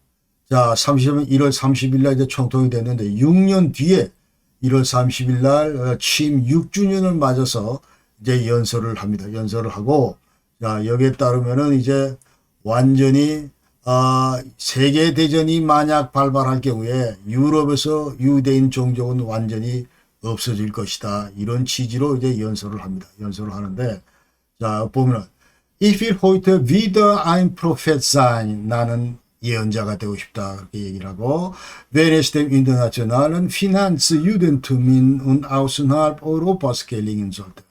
자 1월 30일 날 이제 총통이 됐는데 6년 뒤에 1월 30일 날 취임 6주년을 맞아서 이제 연설을 합니다. 연설을 하고, 자 여기에 따르면은 이제 완전히 세계 대전이 만약 발발할 경우에 유럽에서 유대인 종족은 완전히 없어질 것이다. 이런 취지로 이제 연설을 합니다. 연설을 하는데, 자 보면은 Ich will heute wieder ein Prophet sein. 나는 예언자가 되고 싶다. 그렇게 얘기를 하고, wenn es dem internationalen Finanzjudentum und außerhalb Europas gelingen sollte.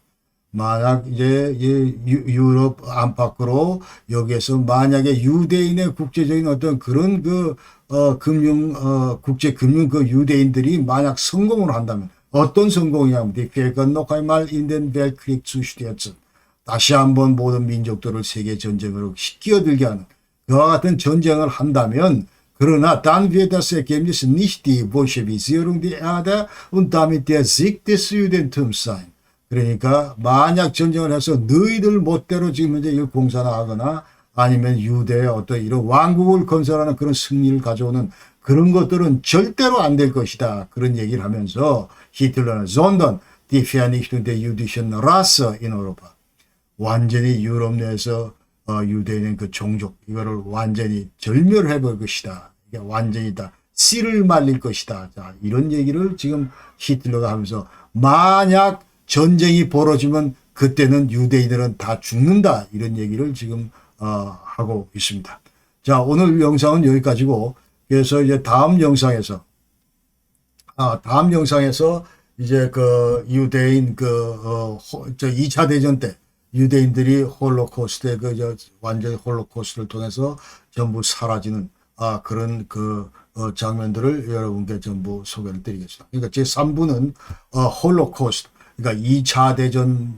만약 이제 유럽 안팎으로 여기에서 만약에 유대인의 국제적인 어떤 그런 그 국제 금융 그 유대인들이 만약 성공을 한다면, 어떤 성공이냐면 die Völker noch einmal in den Weltkrieg zu stürzen. 다시 한번 모든 민족들을 세계 전쟁으로 끼어들게 하는 그와 같은 전쟁을 한다면, 그러나 dann wird das Ergebnis nicht die Bolschewisierung der Erde und damit der Sieg des Judentums sein. 그러니까 만약 전쟁을 해서 너희들 멋대로 지금 현재 이걸 공산화하거나 아니면 유대의 어떤 이런 왕국을 건설하는 그런 승리를 가져오는 그런 것들은 절대로 안 될 것이다. 그런 얘기를 하면서 히틀러는 sondern die Vernichtung der jüdischen Rasse in Europa. 완전히 유럽 내에서 유대인의 그 종족 이거를 완전히 절멸해 볼 것이다. 이게 완전히 다 씨를 말릴 것이다. 자, 이런 얘기를 지금 히틀러가 하면서 만약 전쟁이 벌어지면 그때는 유대인들은 다 죽는다. 이런 얘기를 지금 하고 있습니다. 자, 오늘 영상은 여기까지고, 그래서 이제 다음 영상에서 이제 그 유대인 그 2차 대전 때 유대인들이 홀로코스트에 완전히 홀로코스트를 통해서 전부 사라지는 그런 그 장면들을 여러분께 전부 소개를 드리겠습니다. 그러니까 제 3부는 홀로코스트, 그러니까 2차 대전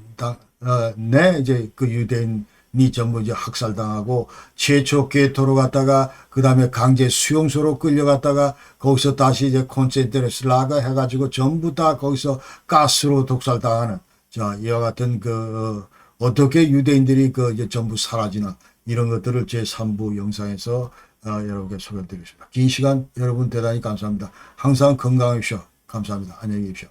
내 이제 그 유대인이 전부 이제 학살당하고 최초 게토로 갔다가 그 다음에 강제 수용소로 끌려갔다가 거기서 다시 이제 콘센트레이션 라가 해가지고 전부 다 거기서 가스로 독살당하는, 자 이와 같은 그 어떻게 유대인들이 그 이제 전부 사라지나 이런 것들을 제 3부 영상에서 여러분께 소개해 드리겠습니다. 긴 시간 여러분 대단히 감사합니다. 항상 건강하십시오. 감사합니다. 안녕히 계십시오.